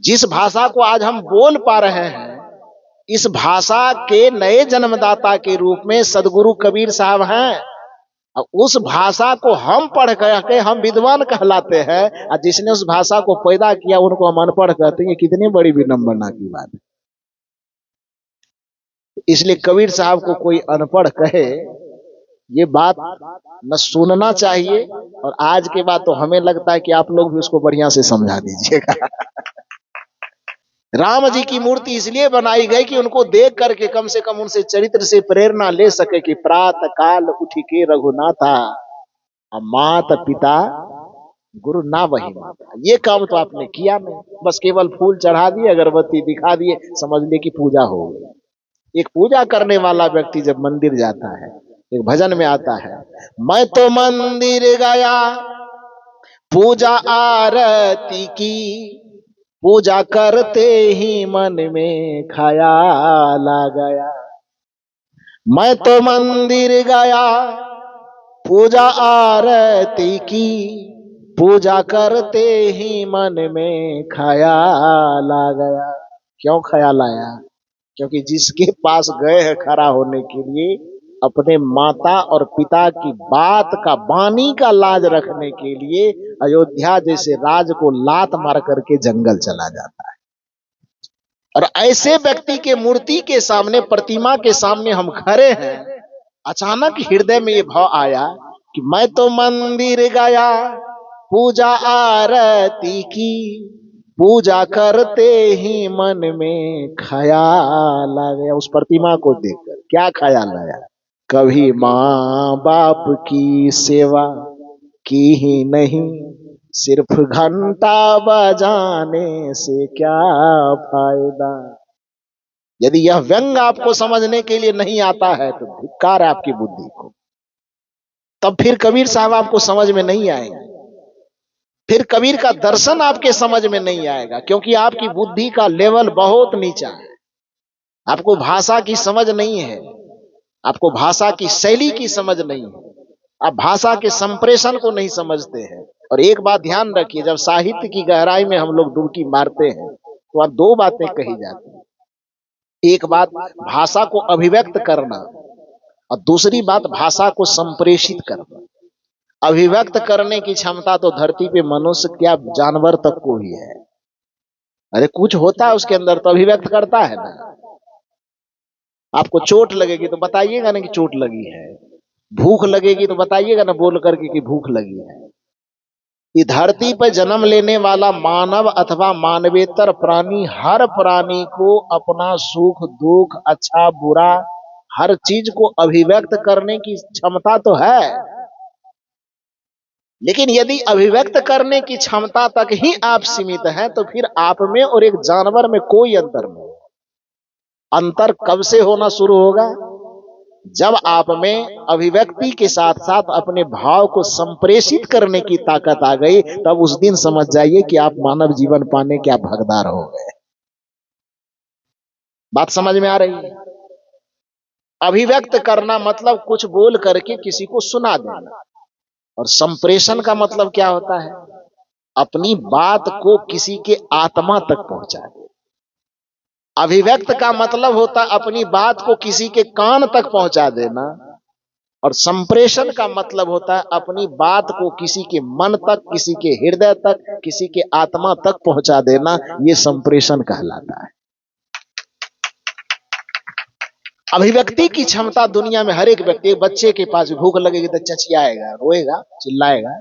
जिस भाषा को आज हम बोल पा रहे हैं, इस भाषा के नए जन्मदाता के रूप में सदगुरु कबीर साहब हैं। और उस भाषा को हम पढ़ करके हम विद्वान कहलाते हैं, और जिसने उस भाषा को पैदा किया उनको हम अनपढ़ कहते हैं। ये कितनी बड़ी विडंबना की बात है। इसलिए कबीर साहब को कोई अनपढ़ कहे, ये बात न सुनना चाहिए। और आज के बाद तो हमें लगता है कि आप लोग भी उसको बढ़िया से समझा दीजिएगा। राम जी की मूर्ति इसलिए बनाई गई कि उनको देख करके कम से कम उनसे चरित्र से प्रेरणा ले सके कि प्रातः काल उठ के रघुनाथा, मात पिता गुरु ना वही माता। ये काम तो आपने किया नहीं, बस केवल फूल चढ़ा दिए, अगरबत्ती दिखा दिए, समझ लिए कि पूजा हो गई। एक पूजा करने वाला व्यक्ति जब मंदिर जाता है, एक भजन में आता है, मैं तो मंदिर गया पूजा आरती की, पूजा करते ही मन में ख्याल आ गया। मैं तो मंदिर गया पूजा आरती की, पूजा करते ही मन में ख्याल आ गया। क्यों ख्याल आया? क्योंकि जिसके पास गए हैं खड़ा होने के लिए, अपने माता और पिता की बात का, वाणी का लाज रखने के लिए अयोध्या जैसे राज को लात मार करके जंगल चला जाता है। और ऐसे व्यक्ति के मूर्ति के सामने, प्रतिमा के सामने हम खड़े हैं, अचानक हृदय में ये भाव आया कि मैं तो मंदिर गया पूजा आरती की, पूजा करते ही मन में ख्याल आ गया। उस प्रतिमा को देखकर क्या ख्याल आया? कभी माँ बाप की सेवा की ही नहीं, सिर्फ घंटा बजाने से क्या फायदा। यदि यह व्यंग आपको समझने के लिए नहीं आता है तो धिक्कार है आपकी बुद्धि को। तब फिर कबीर साहब आपको समझ में नहीं आएंगे, फिर कबीर का दर्शन आपके समझ में नहीं आएगा, क्योंकि आपकी बुद्धि का लेवल बहुत नीचा है। आपको भाषा की समझ नहीं है, आपको भाषा की शैली की समझ नहीं है, आप भाषा के संप्रेषण को नहीं समझते हैं। और एक बात ध्यान रखिए, जब साहित्य की गहराई में हम लोग डुबकी मारते हैं तो वहां दो बातें कही जाती हैं। एक बात भाषा को अभिव्यक्त करना, और दूसरी बात भाषा को संप्रेषित करना। अभिव्यक्त करने की क्षमता तो धरती पे मनुष्य क्या, जानवर तक को ही है। अरे कुछ होता है उसके अंदर तो अभिव्यक्त करता है ना। आपको चोट लगेगी तो बताइएगा ना कि चोट लगी है, भूख लगेगी तो बताइएगा ना बोल करके कि भूख लगी है। इस धरती पर जन्म लेने वाला मानव अथवा मानवेतर प्राणी, हर प्राणी को अपना सुख दुख, अच्छा बुरा, हर चीज को अभिव्यक्त करने की क्षमता तो है। लेकिन यदि अभिव्यक्त करने की क्षमता तक ही आप सीमित हैं, तो फिर आप में और एक जानवर में कोई अंतर नहीं। अंतर कब से होना शुरू होगा? जब आप में अभिव्यक्ति के साथ साथ अपने भाव को संप्रेषित करने की ताकत आ गई, तब उस दिन समझ जाइए कि आप मानव जीवन पाने के आप हकदार हो गए। बात समझ में आ रही है? अभिव्यक्त करना मतलब कुछ बोल करके किसी को सुना देना, और संप्रेषण का मतलब क्या होता है? अपनी बात को किसी के आत्मा तक पहुंचा दे। अभिव्यक्त का मतलब होता अपनी बात को किसी के कान तक पहुंचा देना, और संप्रेषण का मतलब होता है अपनी बात को किसी के मन तक, किसी के हृदय तक, किसी के आत्मा तक पहुंचा देना। ये संप्रेषण कहलाता है। अभिव्यक्ति की क्षमता दुनिया में हर एक व्यक्ति, एक बच्चे के पास भूख लगेगी तो चचियाएगा, रोएगा, चिल्लाएगा,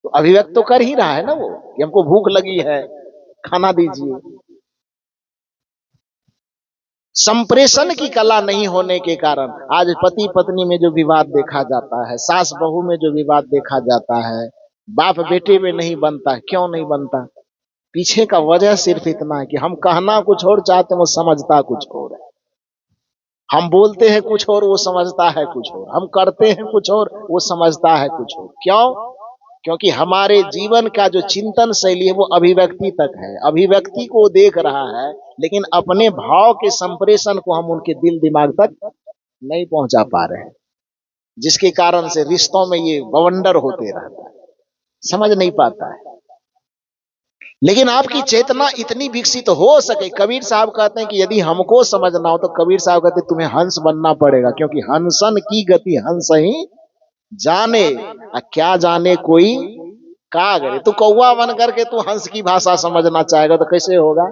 तो अभिव्यक्त तो कर ही रहा है ना वो कि हमको भूख लगी है, खाना दीजिए। संप्रेषण की कला नहीं होने के कारण आज पति पत्नी में जो विवाद देखा जाता है, सास बहू में जो विवाद देखा जाता है, बाप बेटे में नहीं बनता। क्यों नहीं बनता? पीछे का वजह सिर्फ इतना है कि हम कहना कुछ और चाहते हैं, वो समझता कुछ और है। हम बोलते हैं कुछ और, वो समझता है कुछ और। हम करते हैं कुछ और, वो समझता है कुछ और। क्यों? क्योंकि हमारे जीवन का जो चिंतन शैली है वो अभिव्यक्ति तक है। अभिव्यक्ति को देख रहा है, लेकिन अपने भाव के संप्रेषण को हम उनके दिल दिमाग तक नहीं पहुंचा पा रहे हैं, जिसके कारण से रिश्तों में ये बवंडर होते रहता है, समझ नहीं पाता है। लेकिन आपकी चेतना इतनी विकसित हो सके। कबीर साहब कहते हैं कि यदि हमको समझना हो तो कबीर साहब कहते हैं तुम्हें हंस बनना पड़ेगा, क्योंकि हंसन की गति हंस ही जाने, क्या जाने कोई का करे। तू कौवा बन करके तू हंस की भाषा समझना चाहेगा तो कैसे होगा।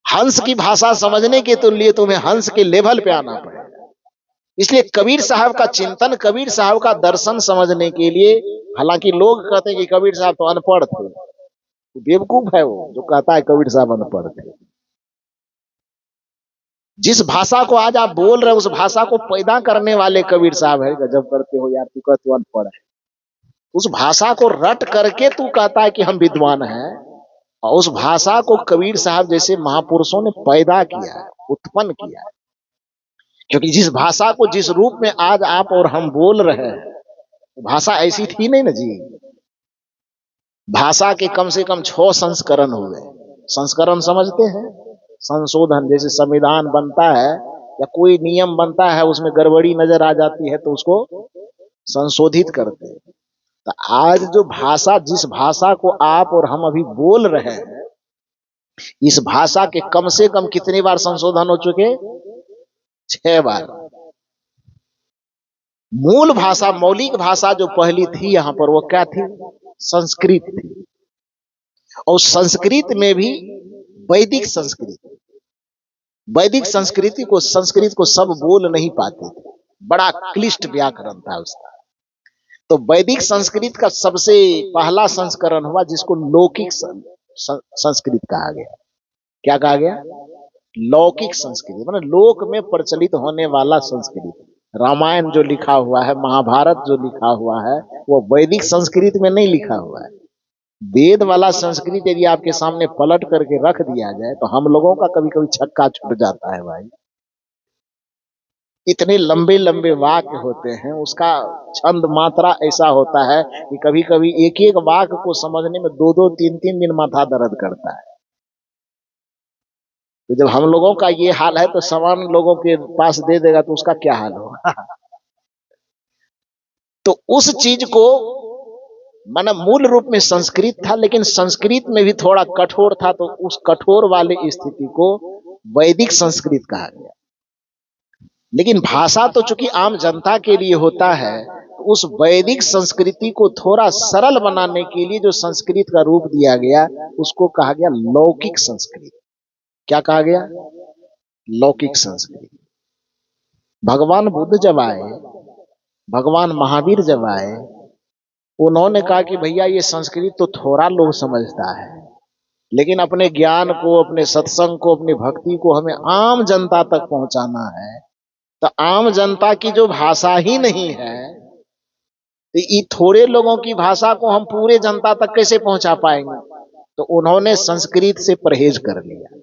हंस की भाषा समझने के तो लिए तुम्हें हंस के लेवल पे आना पड़ेगा। इसलिए कबीर साहब का चिंतन, कबीर साहब का दर्शन समझने के लिए, हालांकि लोग कहते हैं कि कबीर साहब तो अनपढ़ थे, बेवकूफ है वो जो कहता है कबीर साहब अनपढ़ थे। जिस भाषा को आज आप बोल रहे हो उस भाषा को पैदा करने वाले कबीर साहब है। गजब करते हो यार, तू कहते हो अनपढ़ है। उस भाषा को रट करके तू कहता है कि हम विद्वान हैं, और उस भाषा को कबीर साहब जैसे महापुरुषों ने पैदा किया है, उत्पन्न किया है। क्योंकि जिस भाषा को जिस रूप में आज आप और हम बोल रहे हैं, भाषा ऐसी थी नहीं ना जी। भाषा के कम से कम 6 संस्करण हुए। संस्करण समझते हैं? संशोधन, जैसे संविधान बनता है या कोई नियम बनता है, उसमें गड़बड़ी नजर आ जाती है तो उसको संशोधित करते हैं। तो आज जो भाषा, जिस भाषा को आप और हम अभी बोल रहे हैं, इस भाषा के कम से कम कितनी बार संशोधन हो चुके? 6 बार। मूल भाषा, मौलिक भाषा जो पहली थी यहां पर, वो क्या थी? संस्कृत थी। और संस्कृत में भी वैदिक संस्कृत, वैदिक संस्कृत को सब बोल नहीं पाते थे, बड़ा क्लिष्ट व्याकरण था उसका। तो वैदिक संस्कृत का सबसे पहला संस्करण हुआ जिसको लौकिक संस्कृत कहा गया। क्या कहा गया? लौकिक संस्कृत, मतलब लोक में प्रचलित होने वाला संस्कृत। रामायण जो लिखा हुआ है, महाभारत जो लिखा हुआ है, वो वैदिक संस्कृत में नहीं लिखा हुआ है। वेद वाला संस्कृत यदि आपके सामने पलट करके रख दिया जाए तो हम लोगों का कभी कभी छक्का छूट जाता है भाई। इतने लंबे लंबे वाक्य होते हैं, उसका छंद मात्रा ऐसा होता है कि कभी कभी एक एक वाक्य को समझने में 2-2 3-3 दिन माथा दर्द करता है। तो जब हम लोगों का ये हाल है तो समान लोगों के पास दे देगा तो उसका क्या हाल होगा। तो उस चीज को, माना मूल रूप में संस्कृत था, लेकिन संस्कृत में भी थोड़ा कठोर था, तो उस कठोर वाले स्थिति को वैदिक संस्कृत कहा गया। लेकिन भाषा तो चूंकि आम जनता के लिए होता है, तो उस वैदिक संस्कृति को थोड़ा सरल बनाने के लिए जो संस्कृत का रूप दिया गया, उसको कहा गया लौकिक संस्कृत। क्या कहा गया? लौकिक संस्कृत। भगवान बुद्ध जब आए, भगवान महावीर जब आए, उन्होंने कहा कि भैया ये संस्कृत तो थोड़ा लोग समझता है, लेकिन अपने ज्ञान को, अपने सत्संग को, अपनी भक्ति को हमें आम जनता तक पहुंचाना है। तो आम जनता की जो भाषा ही नहीं है, तो ये थोड़े लोगों की भाषा को हम पूरे जनता तक कैसे पहुंचा पाएंगे? तो उन्होंने संस्कृत से परहेज कर लिया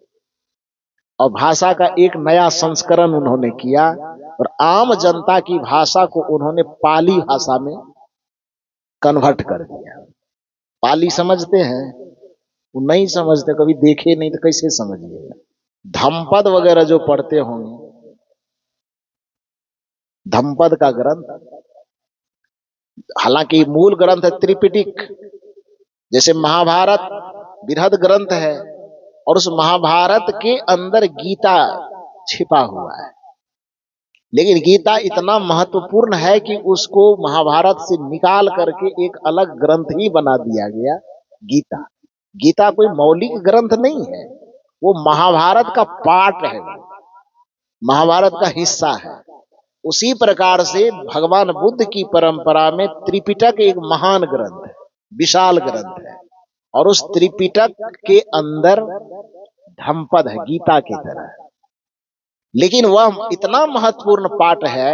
और भाषा का एक नया संस्करण उन्होंने किया, और आम जनता की भाषा को उन्होंने पाली भाषा में कन्वर्ट कर दिया। पाली समझते हैं? वो नहीं समझते, कभी देखे नहीं तो कैसे समझिएगा। धम्पद वगैरह जो पढ़ते होंगे, धम्पद का ग्रंथ, हालांकि मूल ग्रंथ है त्रिपिटक। जैसे महाभारत बृहद ग्रंथ है, और उस महाभारत के अंदर गीता छिपा हुआ है, लेकिन गीता इतना महत्वपूर्ण है कि उसको महाभारत से निकाल करके एक अलग ग्रंथ ही बना दिया गया, गीता। गीता कोई मौलिक ग्रंथ नहीं है, वो महाभारत का पार्ट है, महाभारत का हिस्सा है। उसी प्रकार से भगवान बुद्ध की परंपरा में त्रिपिटक एक महान ग्रंथ है, विशाल ग्रंथ है, और उस त्रिपिटक के अंदर धम्पद है गीता की तरह। लेकिन वह इतना महत्वपूर्ण पाठ है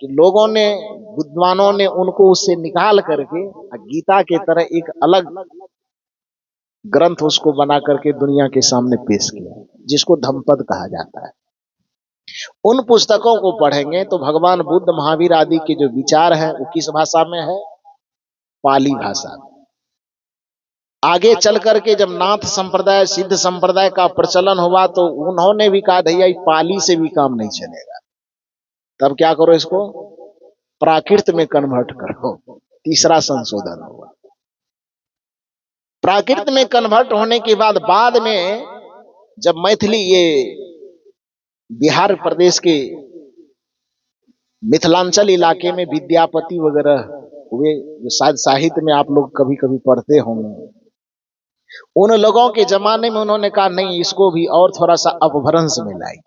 कि लोगों ने, विद्वानों ने उनको उससे निकाल करके गीता के तरह एक अलग ग्रंथ उसको बना करके दुनिया के सामने पेश किया, जिसको धम्पद कहा जाता है। उन पुस्तकों को पढ़ेंगे तो भगवान बुद्ध, महावीर आदि के जो विचार हैं वो किस भाषा में है? पाली भाषा। आगे चल करके जब नाथ संप्रदाय, सिद्ध संप्रदाय का प्रचलन हुआ तो उन्होंने भी कहा भैया पाली से भी काम नहीं चलेगा, तब क्या करो, इसको प्राकृत में कन्वर्ट करो। तीसरा संशोधन हुआ। प्राकृत में कन्वर्ट होने के बाद में जब मैथिली ये बिहार प्रदेश के मिथिलांचल इलाके में विद्यापति वगैरह हुए, जो शायद साहित्य में आप लोग कभी कभी पढ़ते होंगे, उन लोगों के जमाने में उन्होंने कहा नहीं, इसको भी और थोड़ा सा अपभ्रंश में लाई।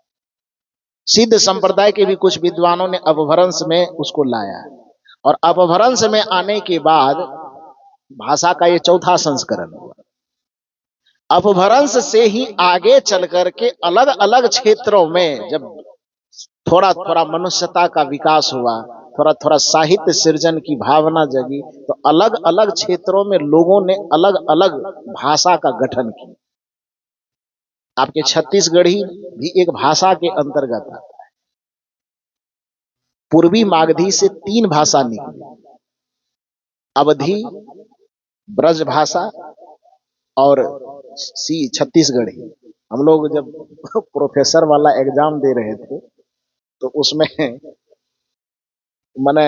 सिद्ध संप्रदाय के भी कुछ विद्वानों ने अपभ्रंश में उसको लाया, और अपभ्रंश में आने के बाद भाषा का ये चौथा संस्करण हुआ। अपभ्रंश से ही आगे चल करके अलग अलग क्षेत्रों में जब थोड़ा थोड़ा मनुष्यता का विकास हुआ, थोड़ा थोड़ा साहित्य सृजन की भावना जगी, तो अलग अलग क्षेत्रों में लोगों ने अलग अलग भाषा का गठन किया। आपके छत्तीसगढ़ी भी एक भाषा के अंतर्गत आता है। पूर्वी मागधी से 3 भाषा निकली, अवधी, ब्रज भाषा और छत्तीसगढ़ी। हम लोग जब प्रोफेसर वाला एग्जाम दे रहे थे तो उसमें मैंने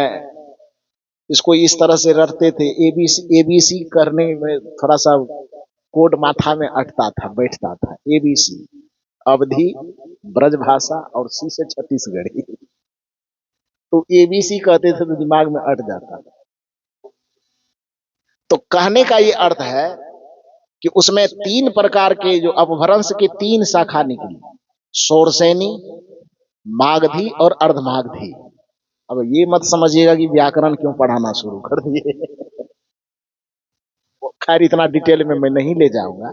इसको इस तरह से रटते थे, एबीसी करने में थोड़ा सा कोड माथा में अटता था, बैठता था। एबीसी, अवधी, ब्रजभाषा और सी से छत्तीसगढ़ी। तो एबीसी कहते थे तो दिमाग में अट जाता था। तो कहने का ये अर्थ है कि उसमें 3 प्रकार के जो अपभ्रंश के 3 शाखा निकली, शोरसैनी, मागधी और अर्धमागधी। अब ये मत समझिएगा कि व्याकरण क्यों पढ़ाना शुरू कर दिए। खैर इतना डिटेल में मैं नहीं ले जाऊंगा।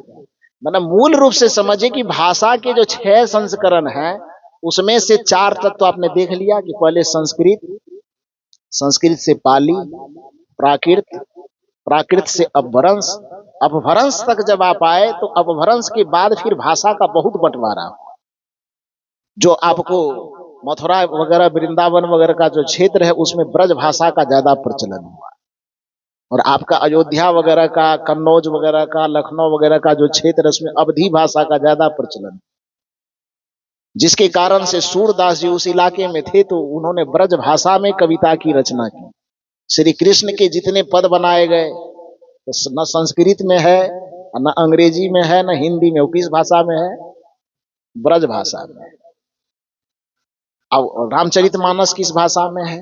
मतलब मूल रूप से समझिए कि भाषा के जो 6 संस्करण हैं उसमें से 4 तत्व तो आपने देख लिया कि पहले संस्कृत, संस्कृत से पाली, प्राकृत, प्राकृत से अपभ्रंश, अपभ्रंश तक जब आप आए तो अपभ्रंश के बाद फिर भाषा का बहुत बंटवारा हुआ। जो आपको मथुरा वगैरह, वृंदावन वगैरह का जो क्षेत्र है उसमें ब्रज भाषा का ज्यादा प्रचलन हुआ, और आपका अयोध्या वगैरह का, कन्नौज वगैरह का, लखनऊ वगैरह का जो क्षेत्र है उसमें अवधी भाषा का ज्यादा प्रचलन, जिसके कारण से सूरदास जी उस इलाके में थे तो उन्होंने ब्रज भाषा में कविता की रचना की। श्री कृष्ण के जितने पद बनाए गए तो न संस्कृत में है, न अंग्रेजी में है, न हिंदी में, वो किस भाषा में है? ब्रज भाषा में। अब रामचरितमानस किस भाषा में है?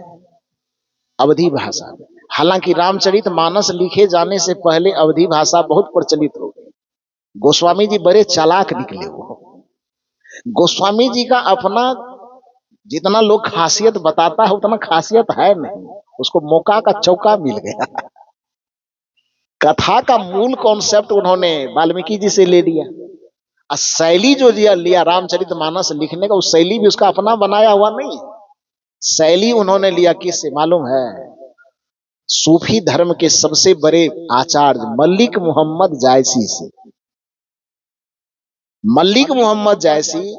अवधी भाषा में। हालांकि रामचरितमानस लिखे जाने से पहले अवधी भाषा बहुत प्रचलित हो गई। गोस्वामी जी बड़े चालाक निकले। वो गोस्वामी जी का अपना जितना लोग खासियत बताता है उतना खासियत है नहीं, उसको मौका का चौका मिल गया। कथा का मूल कॉन्सेप्ट उन्होंने वाल्मीकि जी से ले लिया, और शैली जो लिया रामचरितमानस लिखने का, उस शैली भी उसका अपना बनाया हुआ नहीं, शैली उन्होंने लिया किससे मालूम है? सूफी धर्म के सबसे बड़े आचार्य मलिक मोहम्मद जायसी से। मलिक मोहम्मद जायसी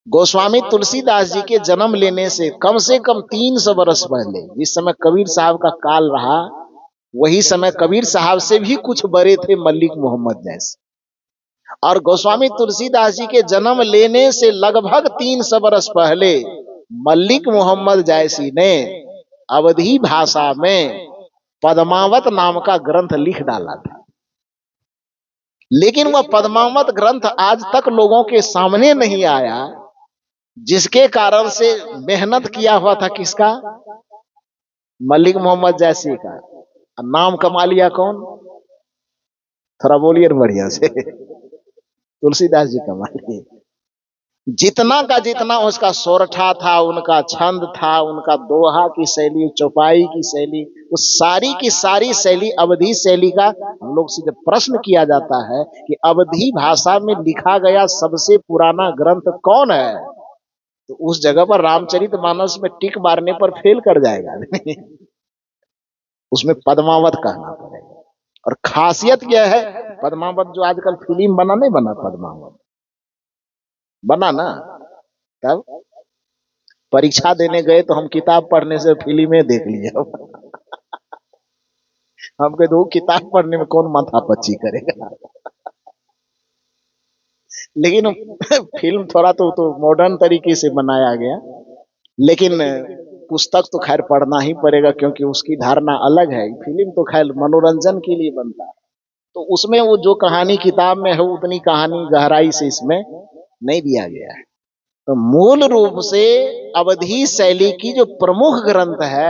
गोस्वामी तुलसीदास जी के जन्म लेने से कम 300 वर्ष पहले, जिस समय कबीर साहब का काल रहा, वही समय कबीर साहब से भी कुछ बड़े थे मलिक मोहम्मद जायसी। और गोस्वामी तुलसीदास जी के जन्म लेने से लगभग 300 वर्ष पहले मलिक मोहम्मद जायसी ने अवधी भाषा में पद्मावत नाम का ग्रंथ लिख डाला था। लेकिन वह पद्मावत ग्रंथ आज तक लोगों के सामने नहीं आया, जिसके कारण से मेहनत किया हुआ था किसका? मलिक मोहम्मद जायसी का। नाम कमा लिया कौन? थोड़ा बोलिए बढ़िया से। तुलसीदास जी कमा लिए। जितना का जितना उसका सोरठा था, उनका छंद था, उनका दोहा की शैली, चौपाई की शैली, उस सारी की सारी शैली अवधी शैली का। हम लोग से जब प्रश्न किया जाता है कि अवधी भाषा में लिखा गया सबसे पुराना ग्रंथ कौन है, तो उस जगह पर रामचरितमानस में टिक मारने पर फेल कर जाएगा। उसमें पद्मावत कहना पड़ेगा। और खासियत क्या है पद्मावत? जो आजकल फिल्म बना, नहीं बना पद्मावत? बना ना। तब परीक्षा देने गए तो हम किताब पढ़ने से फिल्में देख लिए। हम कहे तो किताब पढ़ने में कौन माथा पच्ची करेगा। लेकिन फिल्म थोड़ा तो मॉडर्न तरीके से बनाया गया, लेकिन पुस्तक तो खैर पढ़ना ही पड़ेगा क्योंकि उसकी धारणा अलग है। फिल्म तो खैर मनोरंजन के लिए बनता है। तो उसमें वो जो कहानी किताब में है उतनी कहानी गहराई से इसमें नहीं दिया गया है। तो मूल रूप से अवधी शैली की जो प्रमुख ग्रंथ है,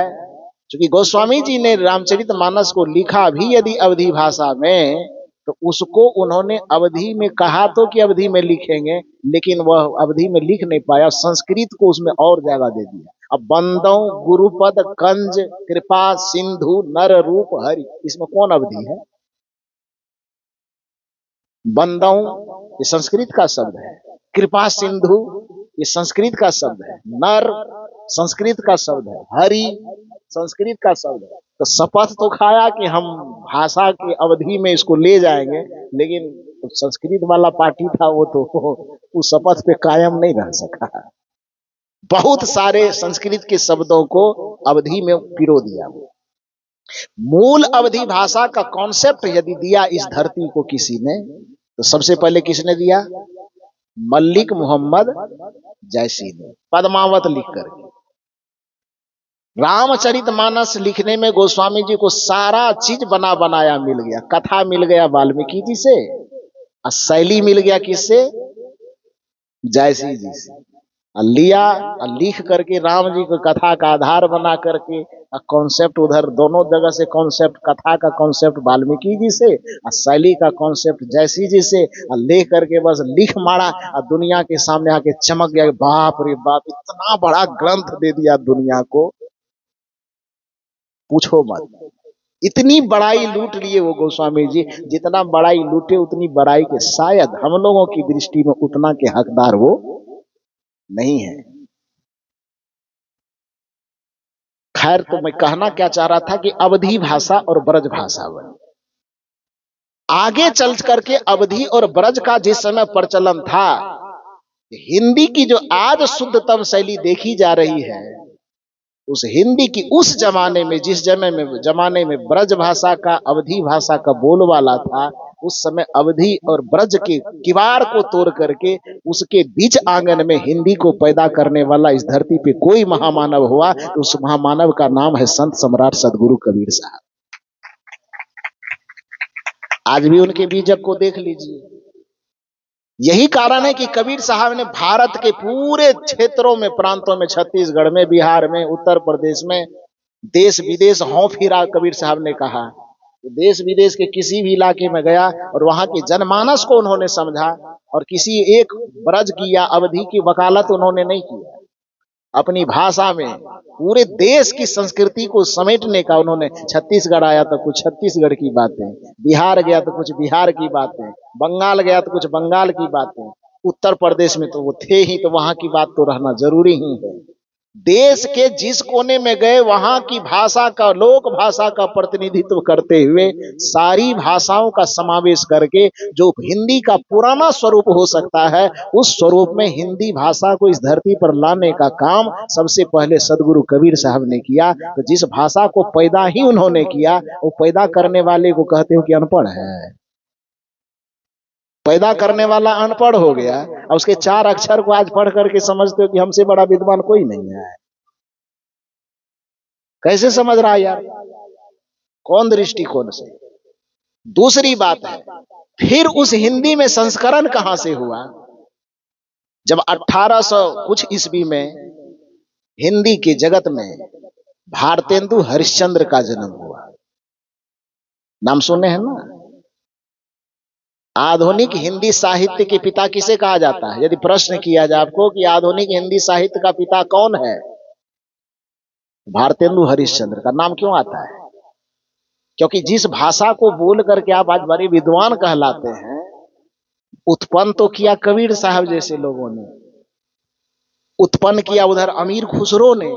क्योंकि गोस्वामी जी ने रामचरितमानस को लिखा भी यदि अवधी भाषा में, तो उसको उन्होंने अवधी में कहा तो कि अवधी में लिखेंगे, लेकिन वह अवधी में लिख नहीं पाया, संस्कृत को उसमें और जगह दे दिया। अब बंदौ गुरुपद कंज कृपा सिंधु नर रूप हरि, इसमें कौन अवधी है? बंदौ ये संस्कृत का शब्द है, कृपा सिंधु ये संस्कृत का शब्द है, नर संस्कृत का शब्द है, हरि संस्कृत का शब्द है। तो शपथ तो खाया कि हम भाषा की अवधि में इसको ले जाएंगे, लेकिन तो संस्कृत वाला पार्टी था वो तो उस शपथ पे कायम नहीं रह सका। बहुत सारे संस्कृत के शब्दों को अवधि में पिरो दिया। वो मूल अवधी भाषा का कॉन्सेप्ट यदि दिया इस धरती को किसी ने, तो सबसे पहले किसने दिया? मल्लिक मोहम्मद जैसी ने पद्मावत लिख करके। रामचरितमानस लिखने में गोस्वामी जी को सारा चीज बना बनाया मिल गया। कथा मिल गया वाल्मीकि जी से, और शैली मिल गया किससे? जैसी जी से। लिया लिख करके राम जी को कथा का आधार बना करके कॉन्सेप्ट उधर दोनों जगह से, कॉन्सेप्ट कथा का कॉन्सेप्ट वाल्मीकि जी से और शैली का कॉन्सेप्ट जैसी जी से, ले करके बस लिख मारा और दुनिया के सामने आके चमक गया। बाप रे बाप, इतना बड़ा ग्रंथ दे दिया दुनिया को, पूछो मत। इतनी बड़ाई लूट लिए वो गोस्वामी जी, जितना बड़ाई लूटे उतनी बड़ाई के शायद हम लोगों की दृष्टि में उतना के हकदार वो नहीं है। खैर, तो मैं कहना क्या चाह रहा था कि अवधी भाषा और ब्रज भाषा बनी। आगे चल करके अवधी और ब्रज का जिस समय प्रचलन था, हिंदी की जो आज शुद्धतम शैली देखी जा रही है, उस हिंदी की उस जमाने में, जिस जमाने में ब्रज भाषा का अवधी भाषा का बोलबाला था, उस समय अवधी और ब्रज के किवाड़ को तोड़ करके उसके बीच आंगन में हिंदी को पैदा करने वाला इस धरती पे कोई महामानव हुआ, तो उस महामानव का नाम है संत सम्राट सदगुरु कबीर साहब। आज भी उनके बीजक को देख लीजिए। यही कारण है कि कबीर साहब ने भारत के पूरे क्षेत्रों में, प्रांतों में, छत्तीसगढ़ में, बिहार में, उत्तर प्रदेश में, देश विदेश हों फिरा। कबीर साहब ने कहा, देश विदेश के किसी भी इलाके में गया और वहां के जनमानस को उन्होंने समझा, और किसी एक ब्रज की या अवधि की वकालत उन्होंने नहीं किया। अपनी भाषा में पूरे देश की संस्कृति को समेटने का उन्होंने, छत्तीसगढ़ आया तो कुछ छत्तीसगढ़ की बातें, बिहार गया तो कुछ बिहार की बातें, बंगाल गया तो कुछ बंगाल की बातें, उत्तर प्रदेश में तो वो थे ही, तो वहां की बात तो रहना जरूरी ही है। देश के जिस कोने में गए वहां की भाषा का, लोक भाषा का प्रतिनिधित्व करते हुए सारी भाषाओं का समावेश करके जो हिंदी का पुराना स्वरूप हो सकता है, उस स्वरूप में हिंदी भाषा को इस धरती पर लाने का काम सबसे पहले सदगुरु कबीर साहब ने किया। तो जिस भाषा को पैदा ही उन्होंने किया, वो पैदा करने वाले को कहते हो कि अनपढ़ है। पैदा करने वाला अनपढ़ हो गया और उसके 4 अक्षर को आज पढ़ करके समझते हो कि हमसे बड़ा विद्वान कोई नहीं है। कैसे समझ रहा है यार? कौन दृष्टिकोण से? दूसरी बात है, फिर उस हिंदी में संस्करण कहां से हुआ? जब 1800 कुछ ईस्वी में हिंदी के जगत में भारतेंदु हरिश्चंद्र का जन्म हुआ। नाम सुने हैं ना? आधुनिक हिंदी साहित्य के पिता किसे कहा जाता है? यदि प्रश्न किया जाए आपको कि आधुनिक हिंदी साहित्य का पिता कौन है, भारतेंदु हरिश्चंद्र का नाम क्यों आता है? क्योंकि जिस भाषा को बोल करके आप आज बड़े विद्वान कहलाते हैं, उत्पन्न तो किया कबीर साहब जैसे लोगों ने, उत्पन्न किया उधर अमीर खुसरो ने,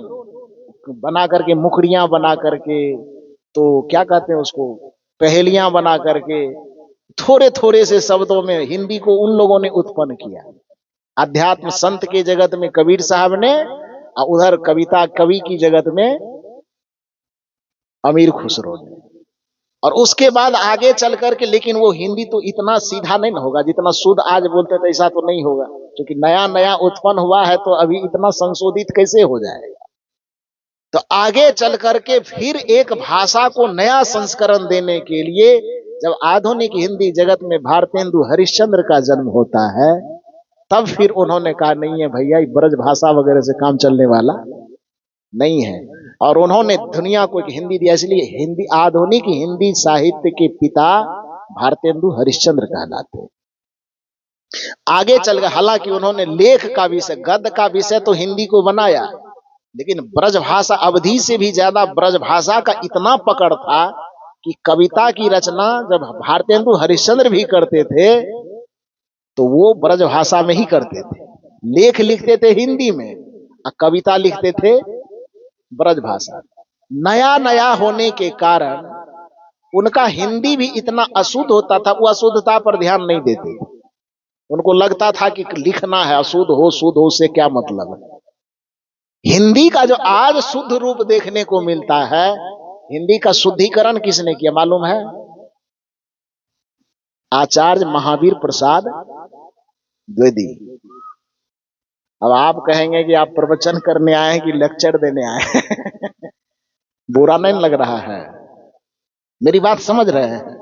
बना करके मुखड़ियां बना करके, तो क्या कहते हैं उसको, पहेलियां बना करके, थोड़े थोड़े से शब्दों में हिंदी को उन लोगों ने उत्पन्न किया। अध्यात्म संत के जगत में कबीर साहब ने, और उधर कविता कवि की जगत में अमीर खुसरो ने। और उसके बाद आगे चल करके, लेकिन वो हिंदी तो इतना सीधा नहीं ना होगा जितना शुद्ध आज बोलते थे, ऐसा तो नहीं होगा, क्योंकि नया नया उत्पन्न हुआ है, तो अभी इतना संशोधित कैसे हो जाएगा? तो आगे चल करके फिर एक भाषा को नया संस्करण देने के लिए जब आधुनिक हिंदी जगत में भारतेंदु हरिश्चंद्र का जन्म होता है, तब फिर उन्होंने कहा नहीं है भैया, ब्रज भाषा वगैरह से काम चलने वाला नहीं है। और उन्होंने दुनिया को एक हिंदी दिया, इसलिए हिंदी, आधुनिक हिंदी साहित्य के पिता भारतेंदु हरिश्चंद्र कहलाते हैं। आगे चल गए, हालांकि उन्होंने लेख का विषय, गद्य का विषय तो हिंदी को बनाया, लेकिन ब्रजभाषा, अवधि से भी ज्यादा ब्रजभाषा का इतना पकड़ था कि कविता की रचना जब भारतेंदु हरिश्चंद्र भी करते थे तो वो ब्रजभाषा में ही करते थे। लेख लिखते थे हिंदी में और कविता लिखते थे ब्रजभाषा। नया नया होने के कारण उनका हिंदी भी इतना अशुद्ध होता था, वो अशुद्धता पर ध्यान नहीं देते। उनको लगता था कि लिखना है, अशुद्ध हो शुद्ध हो उससे क्या मतलब है। हिंदी का जो आज शुद्ध रूप देखने को मिलता है, हिंदी का शुद्धिकरण किसने किया मालूम है? आचार्य महावीर प्रसाद द्विवेदी। अब आप कहेंगे कि आप प्रवचन करने आए हैं कि लेक्चर देने आए हैं बुरा नहीं लग रहा है? मेरी बात समझ रहे हैं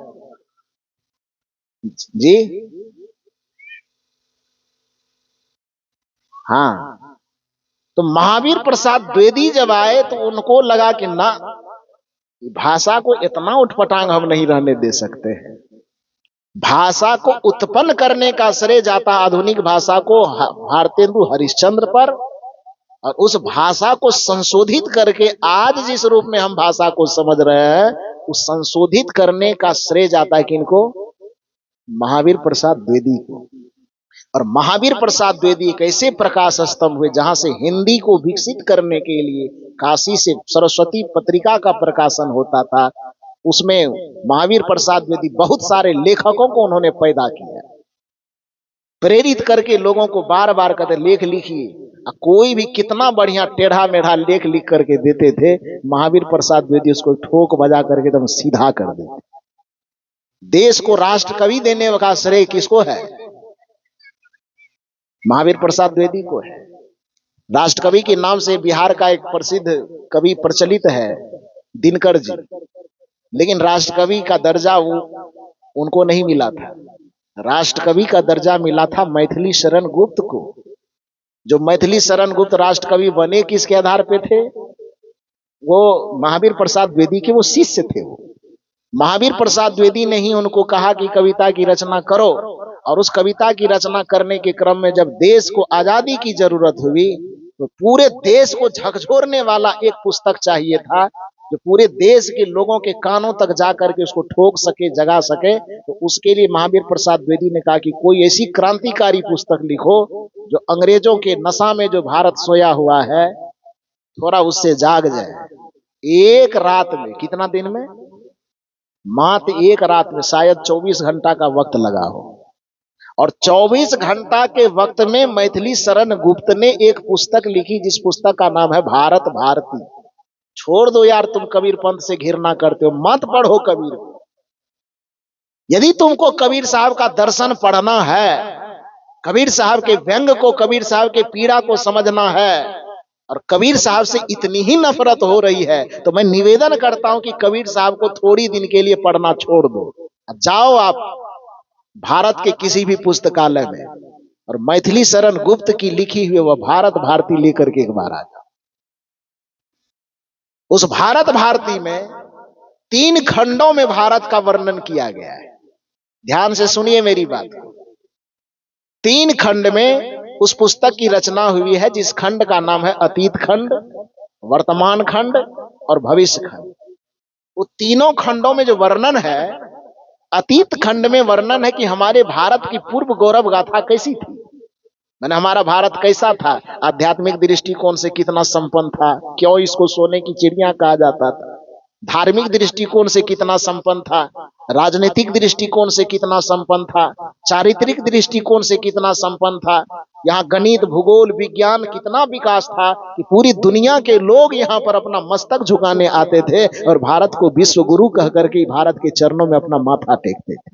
जी? हाँ, तो महावीर प्रसाद द्विवेदी जब आए तो उनको लगा कि ना, भाषा को इतना उठपटांग हम नहीं रहने दे सकते हैं। भाषा को उत्पन्न करने का श्रेय जाता आधुनिक भाषा को भारतेंदु हरिश्चंद्र पर, और उस भाषा को संशोधित करके आज जिस रूप में हम भाषा को समझ रहे हैं, उस संशोधित करने का श्रेय जाता है किनको? महावीर प्रसाद द्विवेदी को। और महावीर प्रसाद द्विवेदी एक ऐसे प्रकाश स्तंभ हुए जहां से हिंदी को विकसित करने के लिए काशी से सरस्वती पत्रिका का प्रकाशन होता था। उसमें महावीर प्रसाद द्विवेदी बहुत सारे लेखकों को उन्होंने पैदा किया, प्रेरित करके लोगों को बार बार कहते लेख लिखिए। कोई भी कितना बढ़िया टेढ़ा मेढ़ा लेख लिख करके देते थे, महावीर प्रसाद द्विवेदी उसको ठोक बजा करके एकदम सीधा कर देते। देश को राष्ट्र कवि देने का श्रेय किसको है? महावीर प्रसाद द्विवेदी को है। राष्ट्र कवि के नाम से बिहार का एक प्रसिद्ध कवि प्रचलित है, दिनकर जी, लेकिन राष्ट्र कवि का दर्जा उनको नहीं मिला था। राष्ट्र कवि का दर्जा मिला था मैथिली शरण गुप्त को। जो मैथिली शरण गुप्त राष्ट्र कवि बने किसके आधार पे थे? वो महावीर प्रसाद द्विवेदी के वो शिष्य थे। वो महावीर प्रसाद द्विवेदी ने ही उनको कहा कि कविता की रचना करो, और उस कविता की रचना करने के क्रम में जब देश को आजादी की जरूरत हुई तो पूरे देश को झकझोरने वाला एक पुस्तक चाहिए था, जो पूरे देश के लोगों के कानों तक जाकर के उसको ठोक सके, जगा सके। तो उसके लिए महावीर प्रसाद द्विवेदी ने कहा कि कोई ऐसी क्रांतिकारी पुस्तक लिखो जो अंग्रेजों के नशा में जो भारत सोया हुआ है थोड़ा उससे जाग जाए। एक रात में, कितना दिन में? मात्र एक रात में, शायद 24 घंटा का वक्त लगा हो। और 24 घंटा के वक्त में मैथिली शरण गुप्त ने एक पुस्तक लिखी, जिस पुस्तक का नाम है भारत भारती। छोड़ दो यार, तुम कबीर पंथ से घृणा करते हो, मत पढ़ो कबीर को। यदि तुमको कबीर साहब का दर्शन पढ़ना है, कबीर साहब के व्यंग को, कबीर साहब के पीड़ा को समझना है, और कबीर साहब से इतनी ही नफरत हो रही है, तो मैं निवेदन करता हूं कि कबीर साहब को थोड़ी दिन के लिए पढ़ना छोड़ दो। जाओ आप भारत के किसी भी पुस्तकालय में और मैथिली शरण गुप्त की लिखी हुई वह भारत भारती लेकर के एक बार आ जाओ। उस भारत भारती में 3 खंडों में भारत का वर्णन किया गया है। ध्यान से सुनिए मेरी बात। 3 खंड में उस पुस्तक की रचना हुई है, जिस खंड का नाम है अतीत खंड, वर्तमान खंड और भविष्य खंड। वो तीनों खंडों में जो वर्णन है, अतीत खंड में वर्णन है कि हमारे भारत की पूर्व गौरव गाथा कैसी थी, मैंने हमारा भारत कैसा था, आध्यात्मिक दृष्टिकोण से कितना संपन्न था, क्यों इसको सोने की चिड़िया कहा जाता था, धार्मिक दृष्टिकोण से कितना संपन्न था, राजनीतिक दृष्टिकोण से कितना संपन्न था, चारित्रिक दृष्टिकोण से कितना संपन्न था, यहाँ गणित भूगोल विज्ञान कितना विकास था कि पूरी दुनिया के लोग यहाँ पर अपना मस्तक झुकाने आते थे और भारत को विश्व गुरु कह करके भारत के चरणों में अपना माथा टेकते थे।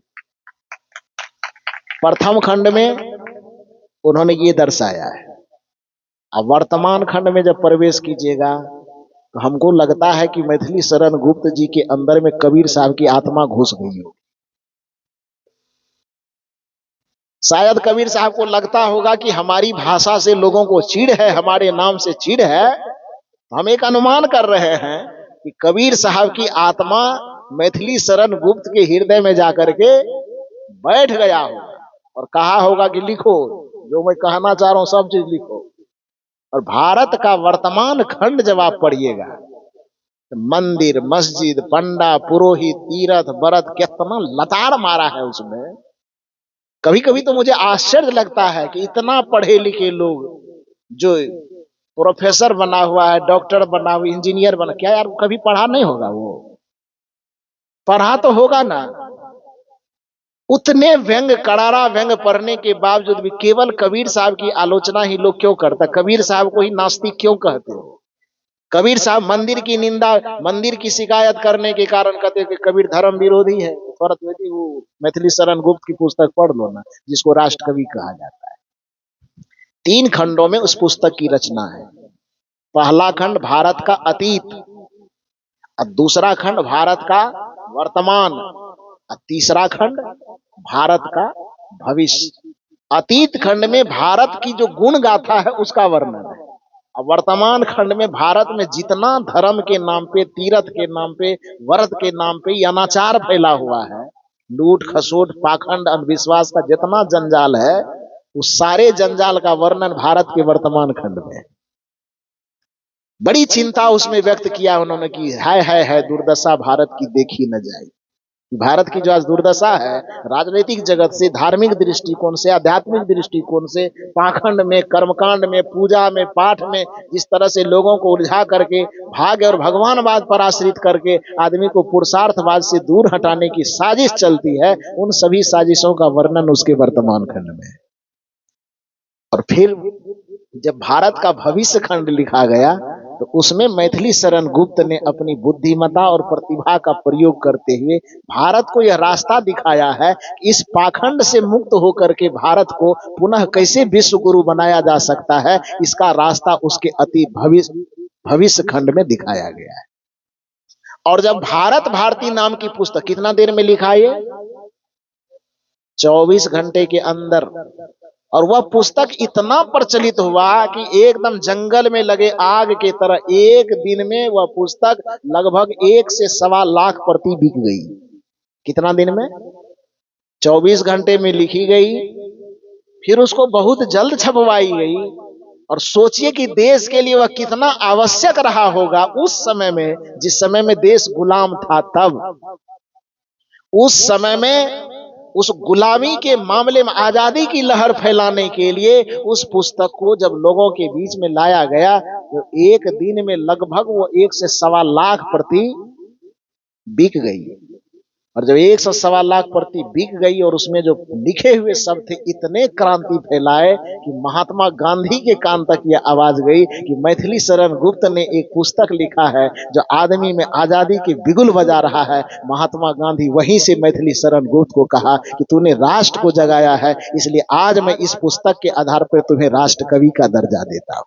प्रथम खंड में उन्होंने ये दर्शाया है। अब वर्तमान खंड में जब प्रवेश कीजिएगा तो हमको लगता है कि मैथिली शरण गुप्त जी के अंदर में कबीर साहब की आत्मा घुस गई हो। शायद कबीर साहब को लगता होगा कि हमारी भाषा से लोगों को चिढ़ है, हमारे नाम से चिढ़ है। हम एक अनुमान कर रहे हैं कि कबीर साहब की आत्मा मैथिली शरण गुप्त के हृदय में जाकर के बैठ गया होगा और कहा होगा कि लिखो, जो मैं कहना चाह रहा हूं सब चीज लिखो। और भारत का वर्तमान खंड जब आप पढ़िएगा, तो मंदिर, मस्जिद, पंडा, पुरोहित, तीर्थ, व्रत, कितना लताड़ मारा है उसमें। कभी कभी तो मुझे आश्चर्य लगता है कि इतना पढ़े लिखे लोग, जो प्रोफेसर बना हुआ है, डॉक्टर बना हुआ, इंजीनियर बना, क्या यार कभी पढ़ा नहीं होगा? वो पढ़ा तो होगा ना। उतने व्यंग, करारा व्यंग पढ़ने के बावजूद भी केवल कबीर साहब की आलोचना ही लोग क्यों करता? कबीर साहब को ही नास्तिक क्यों कहते हो? कबीर साहब मंदिर की निंदा, मंदिर की शिकायत करने के कारण कहते हैं कि कबीर धर्म विरोधी है। वो मैथिली शरण गुप्त की पुस्तक पढ़ लो ना, जिसको राष्ट्र कवि कहा जाता है। 3 खंडों में उस पुस्तक की रचना है। पहला खंड भारत का अतीत, और दूसरा खंड भारत का वर्तमान, और तीसरा खंड भारत का भविष्य। अतीत खंड में भारत की जो गुण गाथा है उसका वर्णन है, और वर्तमान खंड में भारत में जितना धर्म के नाम पे, तीर्थ के नाम पे, व्रत के नाम पे अनाचार फैला हुआ है, लूट खसोट, पाखंड, अंधविश्वास का जितना जंजाल है, उस सारे जंजाल का वर्णन भारत के वर्तमान खंड में है। बड़ी चिंता उसमें व्यक्त किया उन्होंने कि है दुर्दशा भारत की देखी न जाए। भारत की जो आज दुर्दशा है, राजनीतिक जगत से, धार्मिक दृष्टिकोण से, आध्यात्मिक दृष्टिकोण से, पाखंड में, कर्मकांड में, पूजा में, पाठ में, जिस तरह से लोगों को उलझा करके भाग्य और भगवानवाद पर आश्रित करके आदमी को पुरुषार्थवाद से दूर हटाने की साजिश चलती है, उन सभी साजिशों का वर्णन उसके वर्तमान खंड में है। और फिर जब भारत का भविष्य खंड लिखा गया, तो उसमें मैथिली शरण गुप्त ने अपनी बुद्धिमता और प्रतिभा का प्रयोग करते हुए भारत को यह रास्ता दिखाया है कि इस पाखंड से मुक्त होकर के भारत को पुनः कैसे विश्व गुरु बनाया जा सकता है। इसका रास्ता उसके अति भविष्य खंड में दिखाया गया है। और जब भारत भारती नाम की पुस्तक कितना देर में लिखा, ये 24 घंटे के अंदर, और वह पुस्तक इतना प्रचलित हुआ कि एकदम जंगल में लगे आग के तरह एक दिन में वह पुस्तक लगभग 1 से 1.25 लाख प्रति बिक गई। कितना दिन में? 24 घंटे में लिखी गई, फिर उसको बहुत जल्द छपवाई गई। और सोचिए कि देश के लिए वह कितना आवश्यक रहा होगा उस समय में, जिस समय में देश गुलाम था। तब उस समय में उस गुलामी के मामले में आजादी की लहर फैलाने के लिए उस पुस्तक को जब लोगों के बीच में लाया गया, तो एक दिन में लगभग वो 1 से 1.25 लाख प्रति बिक गई। और जब 1 से 1.25 लाख प्रति बिक गई, और उसमें जो लिखे हुए शब्द थे इतने क्रांति फैलाए कि महात्मा गांधी के कान तक यह आवाज गई कि मैथिली शरण गुप्त ने एक पुस्तक लिखा है जो आदमी में आजादी के बिगुल बजा रहा है। महात्मा गांधी वहीं से मैथिली शरण गुप्त को कहा कि तूने राष्ट्र को जगाया है, इसलिए आज मैं इस पुस्तक के आधार पर तुम्हें राष्ट्र कवि का दर्जा देता हूं।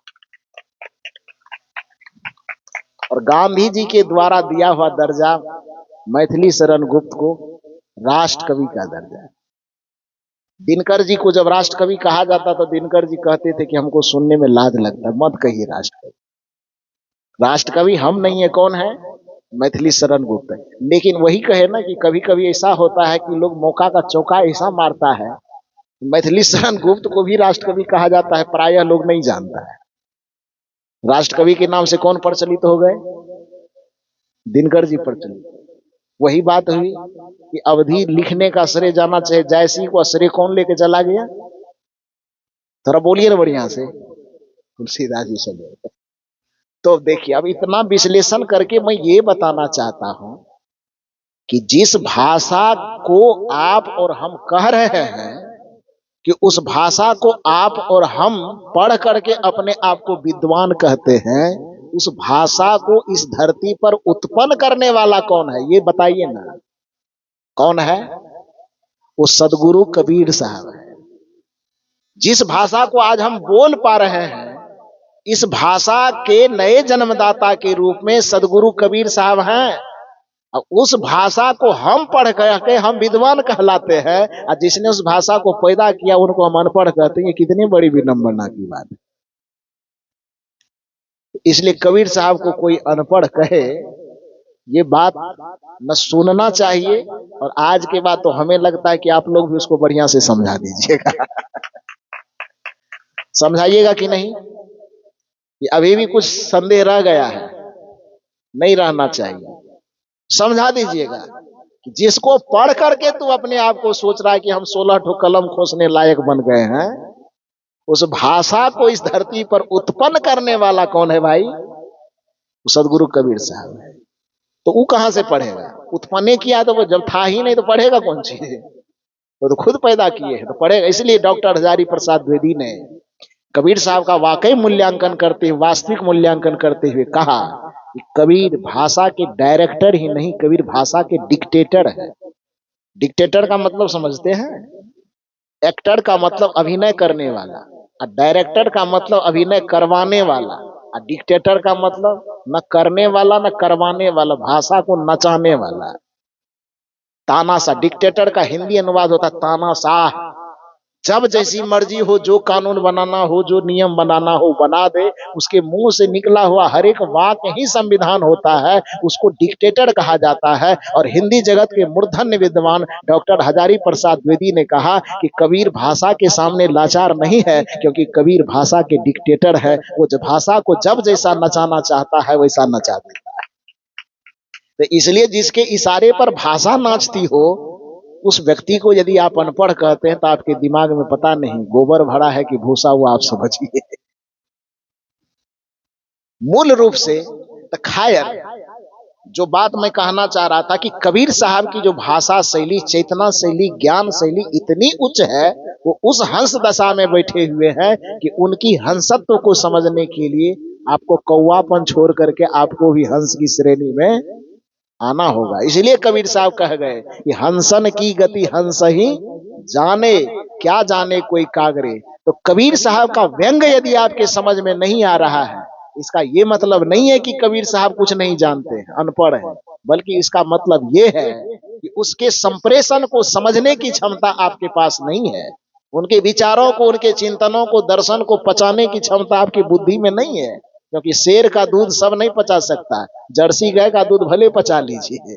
और गांधी जी के द्वारा दिया हुआ दर्जा मैथिली शरण गुप्त को राष्ट्र कवि का दर्जा है। दिनकर जी को जब राष्ट्र कवि कहा जाता तो दिनकर जी कहते थे कि हमको सुनने में लाज लगता है, मत कहिए राष्ट्र कवि। राष्ट्र कवि हम नहीं है, कौन है? मैथिली शरण गुप्त है। लेकिन वही कहे ना कि कभी कभी ऐसा होता है कि लोग मौका का चौका ऐसा मारता है, मैथिली शरण गुप्त को भी राष्ट्र कवि कहा जाता है, प्रायः लोग नहीं जानता है। राष्ट्र कवि के नाम से कौन प्रचलित हो गए? दिनकर जी प्रचलित। वही बात हुई कि अवधि लिखने का श्रेय जाना चाहिए, जयसिंह को श्रेय कौन लेके चला गया? थोड़ा बोलिए ना बढ़िया से। तुलसीदास जी से। तो देखिए, अब इतना विश्लेषण करके मैं ये बताना चाहता हूं कि जिस भाषा को आप और हम कह रहे हैं कि उस भाषा को आप और हम पढ़ करके अपने आप को विद्वान कहते हैं, उस भाषा को इस धरती पर उत्पन्न करने वाला कौन है? ये बताइए ना, कौन है? वो सदगुरु कबीर साहब है। जिस भाषा को आज हम बोल पा रहे हैं, इस भाषा के नए जन्मदाता के रूप में सदगुरु कबीर साहब हैं। अब उस भाषा को हम पढ़ करके हम विद्वान कहलाते हैं, और जिसने उस भाषा को पैदा किया उनको हम अनपढ़ कहते हैं। ये कितनी बड़ी विडंबना की बात है। इसलिए कबीर साहब को कोई अनपढ़ कहे, ये बात न सुनना चाहिए, और आज के बाद तो हमें लगता है कि आप लोग भी उसको बढ़िया से समझा दीजिएगा। समझाइएगा कि नहीं? कि अभी भी कुछ संदेह रह गया है, नहीं रहना चाहिए। समझा दीजिएगा कि जिसको पढ़ करके तू अपने आप को सोच रहा है कि हम 16 ठो कलम खोसने लायक बन गए हैं, उस भाषा को इस धरती पर उत्पन्न करने वाला कौन है भाई? सदगुरु कबीर साहब है। तो वो कहां से पढ़ेगा? उत्पन्न किया तो वो जब था ही नहीं तो पढ़ेगा कौन चीज? वो तो खुद पैदा किए हैं तो पढ़ेगा। इसलिए डॉक्टर हजारी प्रसाद द्विवेदी ने कबीर साहब का वाकई मूल्यांकन करते हुए, वास्तविक मूल्यांकन करते हुए कहा कि कबीर भाषा के डायरेक्टर ही नहीं, कबीर भाषा के डिक्टेटर है। डिक्टेटर का मतलब समझते हैं? एक्टर का मतलब अभिनय करने वाला, और डायरेक्टर का मतलब अभिनय करवाने वाला, और डिक्टेटर का मतलब न करने वाला न करवाने वाला, भाषा को नचाने वाला। तानाशाह, डिक्टेटर का हिंदी अनुवाद होता है तानाशाह। जब जैसी मर्जी हो, जो कानून बनाना हो, जो नियम बनाना हो बना दे, उसके मुंह से निकला हुआ हर एक वाक्य ही संविधान होता है, उसको डिक्टेटर कहा जाता है। और हिंदी जगत के मूर्धन्य विद्वान डॉक्टर हजारी प्रसाद द्विवेदी ने कहा कि कबीर भाषा के सामने लाचार नहीं है, क्योंकि कबीर भाषा के डिक्टेटर है। वो भाषा को जब जैसा नचाना चाहता है वैसा नचा देता है। तो इसलिए जिसके इशारे पर भाषा नाचती हो, उस व्यक्ति को यदि आप अनपढ़ कहते हैं तो आपके दिमाग में पता नहीं गोबर भरा है कि भूसा हुआ, आप समझिए। मूल रूप से तो खैर, जो बात मैं कहना चाह रहा था कि कबीर साहब की जो भाषा शैली, चेतना शैली, ज्ञान शैली इतनी उच्च है, वो उस हंस दशा में बैठे हुए हैं कि उनकी हंसत्व को समझने के लिए आपको कौवापन छोड़ करके आपको भी हंस की श्रेणी में आना होगा। इसलिए कबीर साहब कह गए कि हंसन की गति हंस ही जाने, क्या जाने कोई कागरे। तो कबीर साहब का व्यंग यदि आपके समझ में नहीं आ रहा है, इसका ये मतलब नहीं है कि कबीर साहब कुछ नहीं जानते हैं, अनपढ़ है, बल्कि इसका मतलब ये है कि उसके संप्रेषण को समझने की क्षमता आपके पास नहीं है। उनके विचारों को, उनके चिंतनों को, दर्शन को पचाने की क्षमता आपकी बुद्धि में नहीं है। क्योंकि शेर का दूध सब नहीं पचा सकता, जर्सी गाय का दूध भले पचा लीजिए,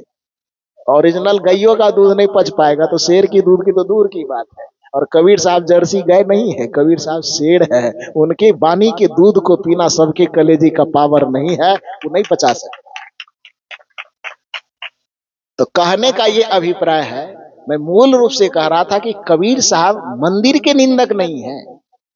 ओरिजिनल गायों का दूध नहीं पच पाएगा, तो शेर की दूध की तो दूर की बात है। और कबीर साहब जर्सी गाय नहीं है, कबीर साहब शेर है। उनके बानी के दूध को पीना सबके कलेजी का पावर नहीं है, वो नहीं पचा सकता। तो कहने का ये अभिप्राय है, मैं मूल रूप से कह रहा था कि कबीर साहब मंदिर के निंदक नहीं है,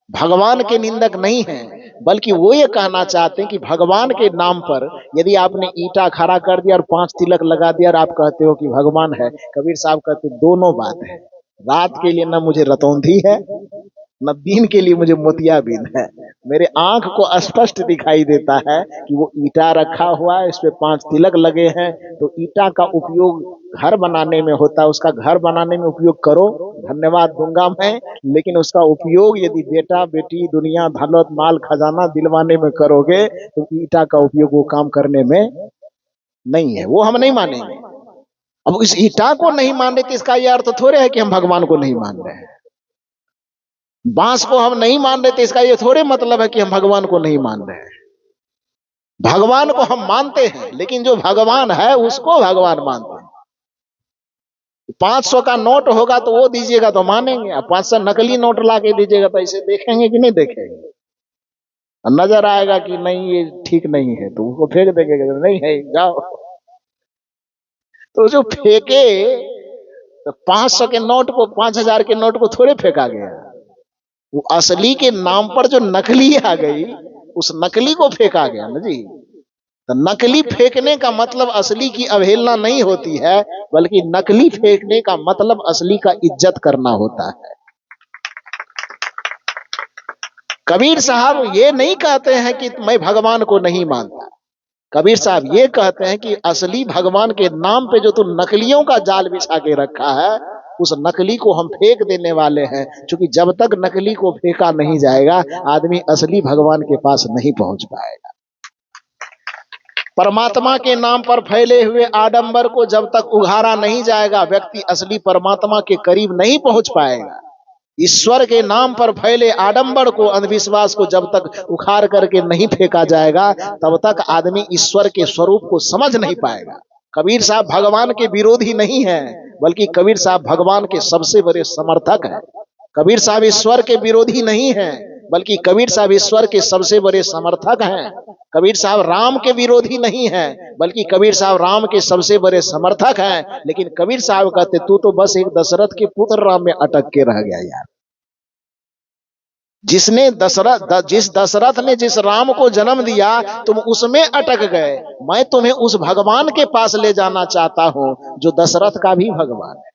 भगवान के निंदक नहीं है, बल्कि वो ये कहना चाहते हैं कि भगवान के नाम पर यदि आपने ईंटा खड़ा कर दिया और 5 तिलक लगा दिया और आप कहते हो कि भगवान है, कबीर साहब कहते दोनों बात है। रात के लिए न मुझे रतौंधी है, न दिन के लिए मुझे मोतियाबिंद है। मेरे आंख को स्पष्ट दिखाई देता है कि वो ईंटा रखा हुआ है, इस पे 5 तिलक लगे हैं। तो ईंटा का उपयोग घर बनाने में होता है, उसका घर बनाने में उपयोग करो, धन्यवाद दूंगा मैं। लेकिन उसका उपयोग यदि बेटा बेटी, दुनिया, दौलत, माल, खजाना दिलवाने में करोगे, तो ईंटा का उपयोग वो काम करने में नहीं है, वो हम नहीं मानेंगे। अब इस ईंटा को नहीं मान रहे तो इसका यह अर्थ थोड़े है कि हम भगवान को नहीं मान रहे हैं। बांस को हम नहीं मान रहे तो इसका ये थोड़े मतलब है कि हम भगवान को नहीं मान रहे हैं। भगवान को हम मानते हैं, लेकिन जो भगवान है उसको भगवान मानते हैं। 500 का नोट होगा तो वो दीजिएगा तो मानेंगे, अब 500 नकली नोट ला के दीजिएगा तो इसे देखेंगे कि नहीं देखेंगे? नजर आएगा कि नहीं ये ठीक नहीं है तो उसको फेंक देंगे, नहीं है जाओ। तो जो फेंके, तो 500 के नोट को, 5000 के नोट को थोड़े फेंका गया, वो असली के नाम पर जो नकली आ गई, उस नकली को फेंका गया ना जी। तो नकली फेंकने का मतलब असली की अवहेलना नहीं होती है, बल्कि नकली फेंकने का मतलब असली का इज्जत करना होता है। कबीर साहब ये नहीं कहते हैं कि मैं भगवान को नहीं मानता। कबीर साहब ये कहते हैं कि असली भगवान के नाम पे जो तू नकलियों का जाल बिछा के रखा है, उस नकली को हम फेंक देने वाले हैं। क्योंकि जब तक नकली को फेंका नहीं जाएगा, आदमी असली भगवान के पास नहीं पहुंच पाएगा। परमात्मा के नाम पर फैले हुए आडंबर को जब तक उघाड़ा नहीं जाएगा, व्यक्ति असली परमात्मा के करीब नहीं पहुंच पाएगा। ईश्वर के नाम पर फैले आडंबर को, अंधविश्वास को जब तक उखाड़ करके नहीं फेंका जाएगा, तब तक आदमी ईश्वर के स्वरूप को समझ नहीं पाएगा। कबीर साहब भगवान के विरोधी नहीं है, बल्कि कबीर साहब भगवान के सबसे बड़े समर्थक हैं। कबीर साहब ईश्वर के विरोधी नहीं हैं, बल्कि कबीर साहब ईश्वर के सबसे बड़े समर्थक हैं। कबीर साहब राम के विरोधी नहीं हैं, बल्कि कबीर साहब राम के सबसे बड़े समर्थक हैं। लेकिन कबीर साहब कहते, तू तो बस एक दशरथ के पुत्र राम में अटक के रह गया यार। जिस दशरथ ने जिस राम को जन्म दिया, तुम उसमें अटक गए। मैं तुम्हें उस भगवान के पास ले जाना चाहता हूं जो दशरथ का भी भगवान है,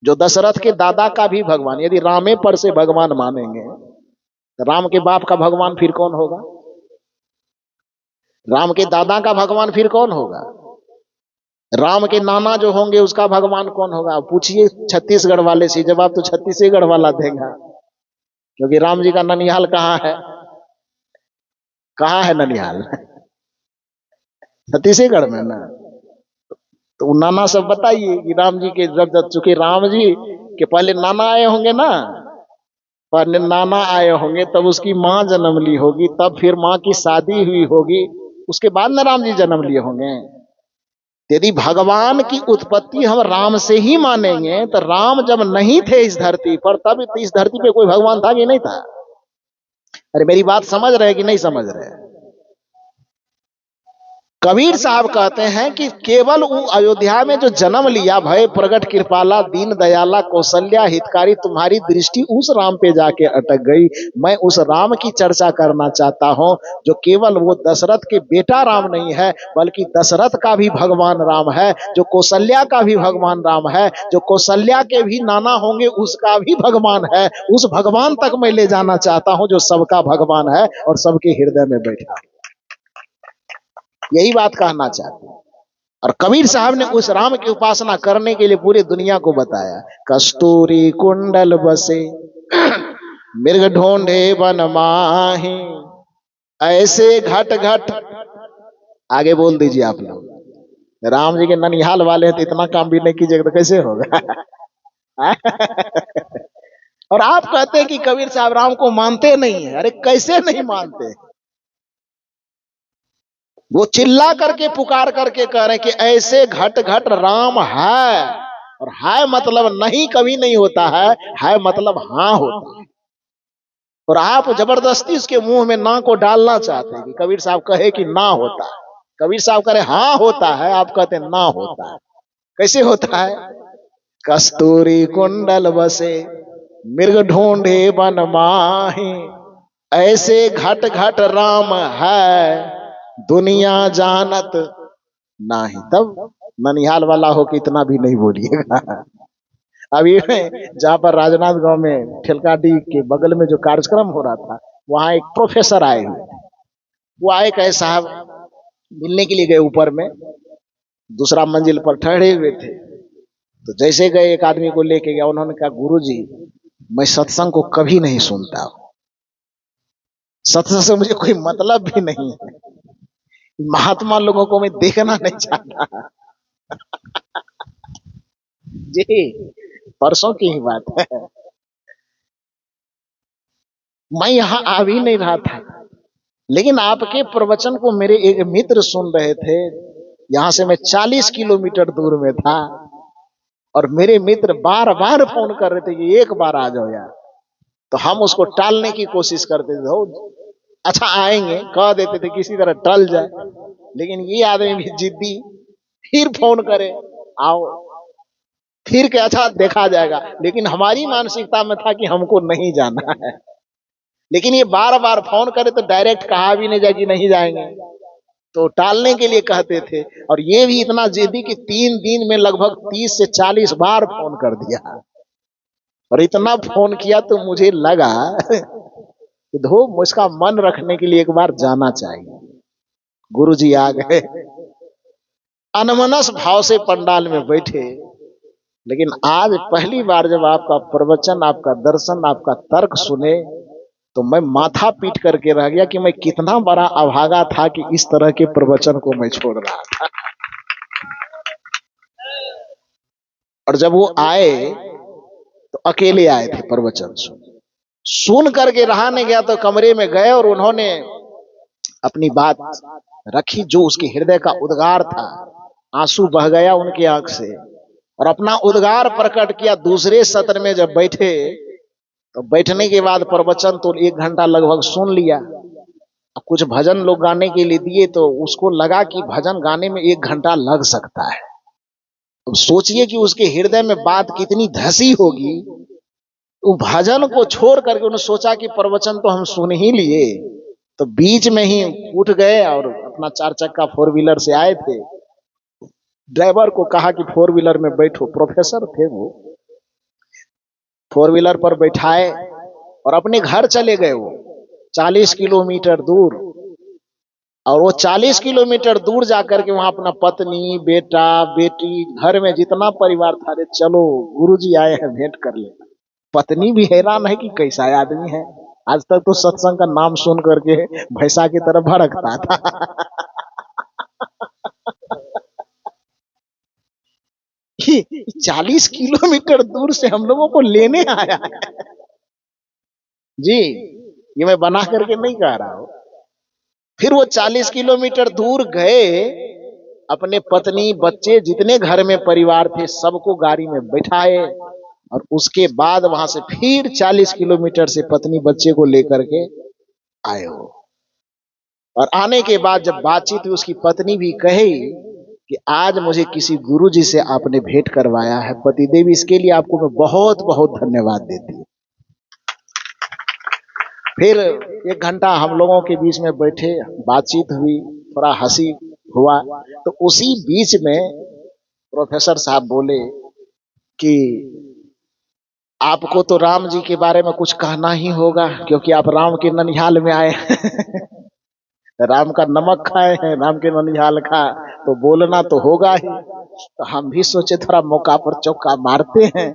जो दशरथ के दादा का भी भगवान। यदि रामे पर से भगवान मानेंगे, तो राम के बाप का भगवान फिर कौन होगा? राम के दादा का भगवान फिर कौन होगा? राम के नाना जो होंगे उसका भगवान कौन होगा? पूछिए छत्तीसगढ़ वाले से, जवाब तो छत्तीसगढ़ वाला देगा, क्योंकि राम जी का ननिहाल कहाँ है? कहाँ है ननिहाल? छत्तीसगढ़ में ना। तो नाना सब बताइए कि राम जी के जब चूंकि राम जी के पहले नाना आए होंगे ना, पहले नाना आए होंगे, तब उसकी माँ जन्म ली होगी, तब फिर माँ की शादी हुई होगी, उसके बाद न राम जी जन्म लिए होंगे। यदि भगवान की उत्पत्ति हम राम से ही मानेंगे, तो राम जब नहीं थे इस धरती पर, तब इस धरती पे कोई भगवान था कि नहीं था? अरे मेरी बात समझ रहे कि नहीं समझ रहे? कबीर साहब कहते हैं कि केवल वो अयोध्या में जो जन्म लिया, भय प्रगट कृपाला दीन दयाला कौशल्या हितकारी, तुम्हारी दृष्टि उस राम पे जाके अटक गई। मैं उस राम की चर्चा करना चाहता हूं, जो केवल वो दशरथ के बेटा राम नहीं है, बल्कि दशरथ का भी भगवान राम है, जो कौशल्या का भी भगवान राम है, जो कौशल्या के भी नाना होंगे उसका भी भगवान है। उस भगवान तक मैं ले जाना चाहता हूं जो सबका भगवान है और सबके हृदय में बैठा है। यही बात कहना चाहते हैं। और कबीर साहब ने उस राम की उपासना करने के लिए पूरी दुनिया को बताया। कस्तूरी कुंडल बसे मृग ढूंढे वन माही, ऐसे घट घट। आगे बोल दीजिए आप लोग। राम जी के ननिहाल वाले हैं तो इतना काम भी नहीं कीजिएगा तो कैसे होगा? और आप कहते हैं कि कबीर साहब राम को मानते नहीं है। अरे कैसे नहीं मानते? वो चिल्ला करके पुकार करके कह रहे हैं कि ऐसे घट घट राम है। और है मतलब नहीं कभी नहीं होता है मतलब हाँ होता है। और आप जबरदस्ती उसके मुंह में ना को डालना चाहते हैं कि कबीर साहब कहे कि ना होता है। कबीर साहब कहे हाँ होता है, आप कहते हैं ना होता है। कैसे होता है? कस्तूरी कुंडल बसे मृग ढूंढे वन माही, ऐसे घट घट राम है दुनिया जानत नहीं। तब ननिहाल वाला हो कि इतना भी नहीं बोलिएगा। अभी जहां पर राजनांद गांव में ठेलकाडी के बगल में जो कार्यक्रम हो रहा था, वहां एक प्रोफेसर आए हुए थे। वो आए, कहे साहब मिलने के लिए गए, ऊपर में दूसरा मंजिल पर ठहरे हुए थे। तो जैसे गए एक आदमी को लेके गया, उन्होंने कहा गुरुजी मैं सत्संग को कभी नहीं सुनता हूं, सत्संग से मुझे कोई मतलब भी नहीं है, महात्मा लोगों को मैं देखना नहीं चाहता। जी परसों की ही बात है। मैं यहां आ भी नहीं रहा था, लेकिन आपके प्रवचन को मेरे एक मित्र सुन रहे थे। यहां से मैं 40 किलोमीटर दूर में था, और मेरे मित्र बार बार फोन कर रहे थे कि एक बार आ जाओ यार। तो हम उसको टालने की कोशिश करते थे, अच्छा आएंगे कह देते थे, किसी तरह टल जाए। लेकिन ये आदमी भी जिद्दी, फिर फोन करे आओ, फिर क्या अच्छा देखा जाएगा। लेकिन हमारी मानसिकता में था कि हमको नहीं जाना है। लेकिन ये बार बार फोन करे तो डायरेक्ट कहा भी नहीं जाए कि नहीं जाएंगे, तो टालने के लिए कहते थे। और ये भी इतना जिद्दी कि 3 दिन में लगभग 30 से 40 बार फोन कर दिया। और इतना फोन किया तो मुझे लगा कि धो इसका मन रखने के लिए एक बार जाना चाहिए। गुरुजी आ गए, अनमनस भाव से पंडाल में बैठे। लेकिन आज पहली बार जब आपका प्रवचन, आपका दर्शन, आपका तर्क सुने, तो मैं माथा पीट करके रह गया कि मैं कितना बड़ा अभागा था कि इस तरह के प्रवचन को मैं छोड़ रहा था। और जब वो आए तो अकेले आए थे प्रवचन सुन करके रहा नहीं गया, तो कमरे में गए और उन्होंने अपनी बात रखी जो उसके हृदय का उद्गार था। आंसू बह गया उनकी आंख से और अपना उद्गार प्रकट किया। दूसरे सत्र में जब बैठे तो बैठने के बाद प्रवचन तो 1 घंटा लगभग सुन लिया। कुछ भजन लोग गाने के लिए दिए तो उसको लगा कि भजन गाने में 1 घंटा लग सकता है। अब सोचिए कि उसके हृदय में बात कितनी धसी होगी। वो भजन को छोड़ करके उन्होंने सोचा कि प्रवचन तो हम सुन ही लिए, तो बीच में ही उठ गए और अपना 4 चक्का 4 व्हीलर से आए थे। ड्राइवर को कहा कि 4 व्हीलर में बैठो, प्रोफेसर थे वो। 4 व्हीलर पर बैठाए और अपने घर चले गए। वो 40 किलोमीटर दूर, और वो 40 किलोमीटर दूर जाकर के वहां अपना पत्नी, बेटा, बेटी, घर में जितना परिवार था, अरे चलो गुरुजी आए हैं, भेंट कर लेना। पत्नी भी हैरान है कि कैसा आदमी है, आज तक तो सत्संग का नाम सुन करके भैंसा की तरह भड़कता था। 40 किलोमीटर दूर से हम लोगों को लेने आया है। जी, ये मैं बना करके नहीं कह रहा हूं। फिर वो 40 किलोमीटर दूर गए, अपने पत्नी, बच्चे, जितने घर में परिवार थे सबको गाड़ी में बैठाए और उसके बाद वहां से फिर 40 किलोमीटर से पत्नी बच्चे को लेकर के आए हो। और आने के बाद जब बातचीत हुई, उसकी पत्नी भी कही कि आज मुझे किसी गुरुजी से आपने भेंट करवाया है, पतिदेव, इसके लिए आपको मैं बहुत बहुत धन्यवाद देती हूँ। फिर 1 घंटा हम लोगों के बीच में बैठे, बातचीत हुई, थोड़ा हंसी हुआ। तो उसी बीच में प्रोफेसर साहब बोले कि आपको तो राम जी के बारे में कुछ कहना ही होगा, क्योंकि आप राम के ननिहाल में आए हैं। राम का नमक खाए हैं, राम के ननिहाल का, तो बोलना तो होगा ही। तो हम भी सोचे थोड़ा मौका पर चौका मारते हैं।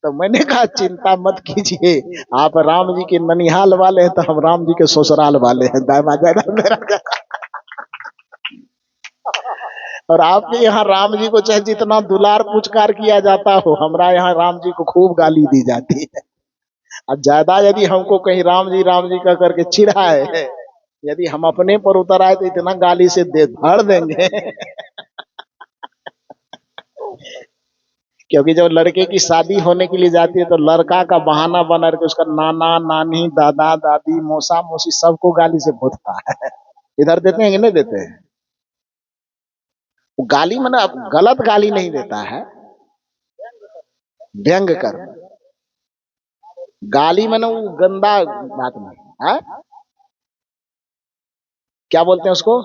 तो मैंने कहा चिंता मत कीजिए, आप राम जी के ननिहाल वाले हैं तो हम राम जी के ससुराल वाले हैं, दामा जायदा मेरा। और आपके यहाँ राम जी को चाहे जितना दुलार पुचकार किया जाता हो, हमरा यहाँ राम जी को खूब गाली दी जाती है। अब ज्यादा यदि हमको कहीं राम जी कह करके चिढ़ाए, यदि हम अपने पर उतर आए तो इतना गाली से दे धड़ देंगे। क्योंकि जब लड़के की शादी होने के लिए जाती है तो लड़का का बहाना बना के उसका नाना, नानी, दादा, दादी, मौसा, मौसी सबको गाली से भूतता है। इधर देते हैं कि नहीं देते हैं? वो गाली माने गलत गाली नहीं देता है, व्यंग कर गाली माने वो गंदा बात नहीं है। क्या बोलते हैं उसको?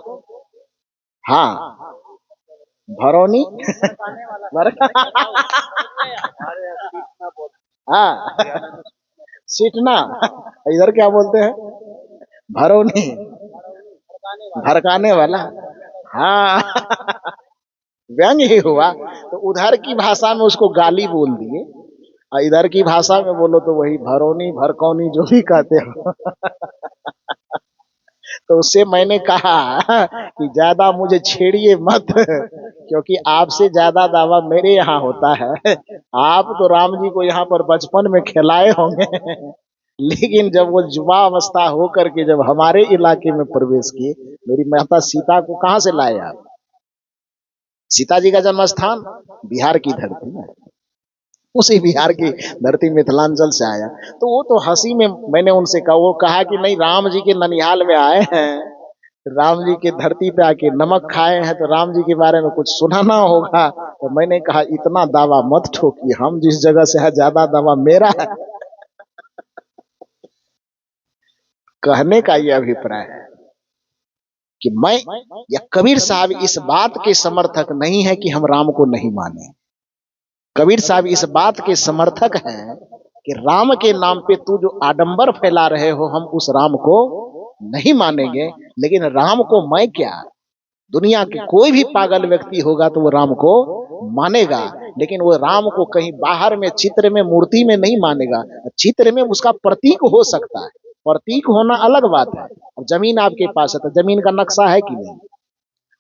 हाँ, भरौनी। हाँ, सीटना। इधर क्या बोलते हैं? भरौनी, भड़काने वाला। हाँ, व्यंग ही हुआ। तो उधर की भाषा में उसको गाली बोल दिए, और इधर की भाषा में बोलो तो वही भरौनी, भड़कौनी, जो भी कहते हो। तो उससे मैंने कहा कि ज्यादा मुझे छेड़िए मत, क्योंकि आपसे ज्यादा दावा मेरे यहाँ होता है। आप तो राम जी को यहाँ पर बचपन में खिलाए होंगे, लेकिन जब वो युवा अवस्था हो करके जब हमारे इलाके में प्रवेश किए, मेरी माता सीता को कहाँ से लाए आप? सीता जी का जन्म स्थान बिहार की धरती में, उसी बिहार की धरती मिथिलांचल से आया। तो वो तो हंसी में मैंने उनसे कहा, वो कहा कि नहीं, राम जी के ननिहाल में आए हैं, राम जी की धरती पे आके नमक खाए हैं, तो राम जी के बारे में कुछ सुनाना होगा। तो मैंने कहा इतना दावा मत ठोकिए, हम जिस जगह से है ज्यादा दावा मेरा है। कहने का ये अभिप्राय है कि मैं या कबीर साहब इस बात के समर्थक नहीं है कि हम राम को नहीं माने। कबीर साहब इस बात के समर्थक हैं कि राम के नाम पे तू जो आडंबर फैला रहे हो, हम उस राम को नहीं मानेंगे। लेकिन राम को मैं क्या, दुनिया के कोई भी पागल व्यक्ति होगा तो वो राम को मानेगा, लेकिन वो राम को कहीं बाहर में चित्र में, मूर्ति में नहीं मानेगा। चित्र में उसका प्रतीक हो सकता है, प्रतीक होना अलग बात है। अब जमीन आपके पास है तो जमीन का नक्शा है कि नहीं?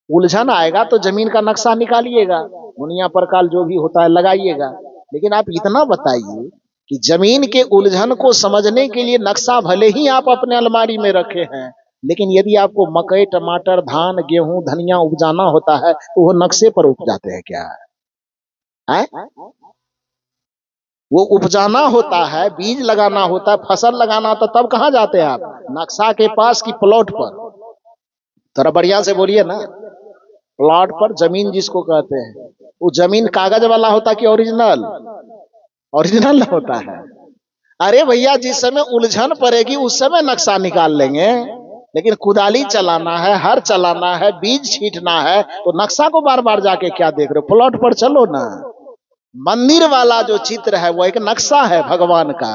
उलझन आएगा तो जमीन का नक्शा निकालिएगा, दुनिया पर काल जो भी होता है लगाइएगा। लेकिन आप इतना बताइए कि जमीन के उलझन को समझने के लिए नक्शा भले ही आप अपने अलमारी में रखे हैं, लेकिन यदि आपको मकई, टमाटर, धान, गेहूं, धनिया उपजाना होता है तो वो नक्शे पर उपजाते हैं क्या है? वो उपजाना होता है, बीज लगाना होता है, फसल लगाना होता है, तब कहाँ जाते हैं आप? नक्शा के पास की प्लॉट पर? थोड़ा बढ़िया से बोलिए ना। प्लॉट पर जमीन जिसको कहते हैं, वो जमीन कागज वाला होता कि ओरिजिनल? ओरिजिनल होता है। अरे भैया, जिस समय उलझन पड़ेगी उस समय नक्शा निकाल लेंगे, लेकिन कुदाली चलाना है, हर चलाना है, बीज छींटना है, तो नक्शा को बार बार जाके क्या देख रहे हो? प्लॉट पर चलो ना। मंदिर वाला जो चित्र है वो एक नक्शा है भगवान का।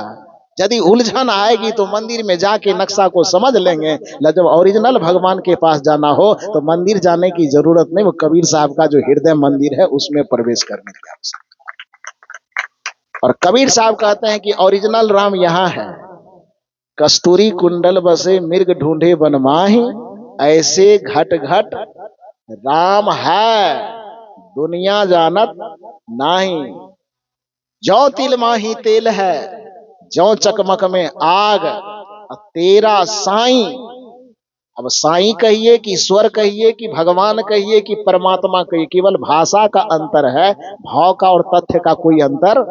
यदि उलझन आएगी तो मंदिर में जाके नक्शा को समझ लेंगे। जब ओरिजिनल भगवान के पास जाना हो तो मंदिर जाने की जरूरत नहीं, वो कबीर साहब का जो हृदय मंदिर है उसमें प्रवेश करने की आवश्यकता। और कबीर साहब कहते हैं कि ओरिजिनल राम यहाँ है, कस्तूरी कुंडल बसे मिर्ग ढूंढे बन माही, ऐसे घट घट राम है दुनिया जानत नाही। जो तिल माही तेल है, जो चकमक में आग, तेरा साई। अब साई कहिए कि ईश्वर कहिए कि भगवान कहिए कि परमात्मा कहिए, केवल भाषा का अंतर है, भाव का और तथ्य का कोई अंतर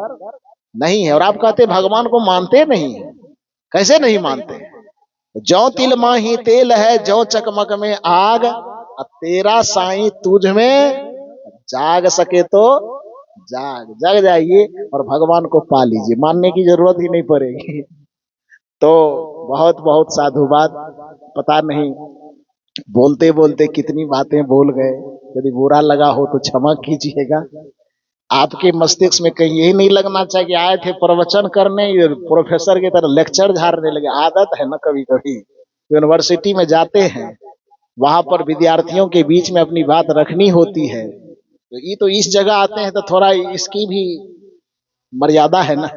नहीं है। और आप कहते भगवान को मानते नहीं है, कैसे नहीं मानते? जो तिल माही तेल है, जो चकमक में आग, तेरा साई तुझ में जाग सके तो जग जाइए और भगवान को पा लीजिए, मानने की जरूरत ही नहीं पड़ेगी। तो बहुत बहुत साधुवाद। पता नहीं बोलते बोलते कितनी बातें बोल गए, यदि बुरा लगा हो तो क्षमा कीजिएगा। आपके मस्तिष्क में कहीं यही नहीं लगना चाहिए कि आए थे प्रवचन करने, प्रोफेसर की तरह लेक्चर झाड़ने लगे। आदत है ना, कभी कभी यूनिवर्सिटी में जाते हैं, वहां पर विद्यार्थियों के बीच में अपनी बात रखनी होती है, तो ये तो इस जगह आते हैं तो थोड़ा इसकी भी मर्यादा है ना,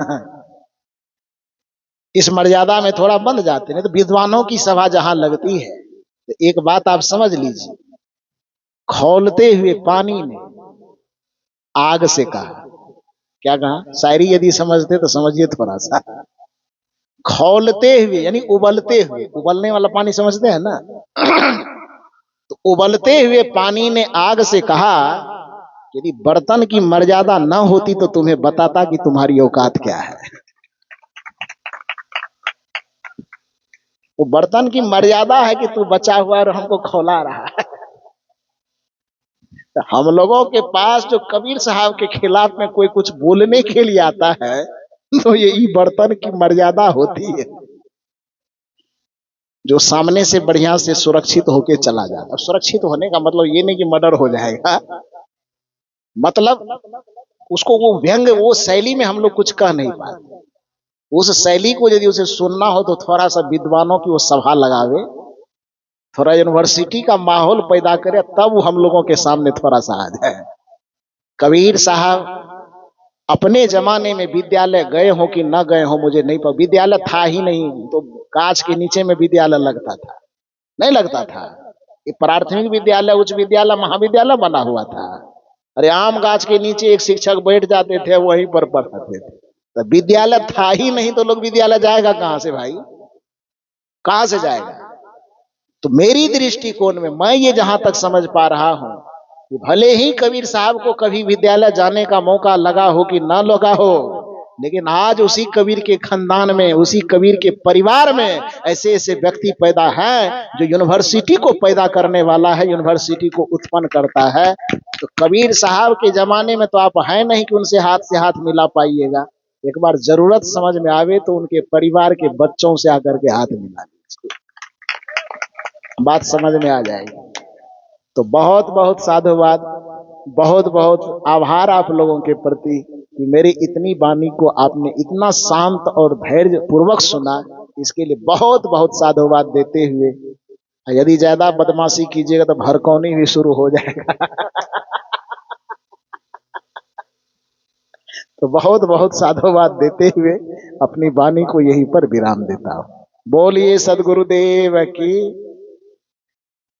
इस मर्यादा में थोड़ा बंध जाते हैं। तो विद्वानों की सभा जहां लगती है तो एक बात आप समझ लीजिए, खौलते हुए पानी ने आग से कहा, क्या कहा? शायरी यदि समझते तो समझिए थोड़ा सा। खौलते हुए यानी उबलते हुए, उबलने वाला पानी समझते हैं ना। तो उबलते हुए पानी ने आग से कहा, यदि बर्तन की मर्यादा न होती तो तुम्हें बताता कि तुम्हारी औकात क्या है। वो बर्तन की मर्यादा है कि तू बचा हुआ और हमको खौला रहा है। तो हम लोगों के पास जो कबीर साहब के खिलाफ में कोई कुछ बोलने के लिए आता है तो यही बर्तन की मर्यादा होती है, जो सामने से बढ़िया से सुरक्षित होके चला जाता है। सुरक्षित होने का मतलब ये नहीं कि मर्डर हो जाएगा, मतलब उसको वो व्यंग, वो शैली में हम लोग कुछ कह नहीं पाते। उस शैली को यदि उसे सुनना हो तो थोड़ा सा विद्वानों की वो सभा लगावे, थोड़ा यूनिवर्सिटी का माहौल पैदा करे, तब वो हम लोगों के सामने थोड़ा सा आ जाए। कबीर साहब अपने जमाने में विद्यालय गए हो कि न गए हो मुझे नहीं पता, विद्यालय था ही नहीं, तो गाछ के नीचे में विद्यालय लगता था? नहीं लगता था। ये प्राथमिक विद्यालय, उच्च विद्यालय, महाविद्यालय बना हुआ था। अरे आम गाछ के नीचे एक शिक्षक बैठ जाते थे, वहीं पर पढ़ाते थे। तो विद्यालय था ही नहीं तो लोग विद्यालय जाएगा कहां से भाई? कहां से जाएगा? तो मेरी दृष्टिकोण में मैं ये जहां तक समझ पा रहा हूं कि भले ही कबीर साहब को कभी विद्यालय जाने का मौका लगा हो कि ना लगा हो, लेकिन आज उसी कबीर के खानदान में, उसी कबीर के परिवार में ऐसे ऐसे व्यक्ति पैदा हैं जो यूनिवर्सिटी को पैदा करने वाला है, यूनिवर्सिटी को उत्पन्न करता है। तो कबीर साहब के जमाने में तो आप हैं नहीं कि उनसे हाथ से हाथ मिला पाइएगा। एक बार जरूरत समझ में आवे तो उनके परिवार के बच्चों से आकर के हाथ मिला लीजिए, बात समझ में आ जाएगी। तो बहुत बहुत साधुवाद, बहुत बहुत आभार आप लोगों के प्रति कि मेरी इतनी वाणी को आपने इतना शांत और धैर्य पूर्वक सुना। इसके लिए बहुत बहुत साधुवाद देते हुए, यदि ज्यादा बदमाशी कीजिएगा तो भड़कौनी भी शुरू हो जाएगा। तो बहुत बहुत साधुवाद देते हुए अपनी वाणी को यहीं पर विराम देता हूं। बोलिए सदगुरुदेव की।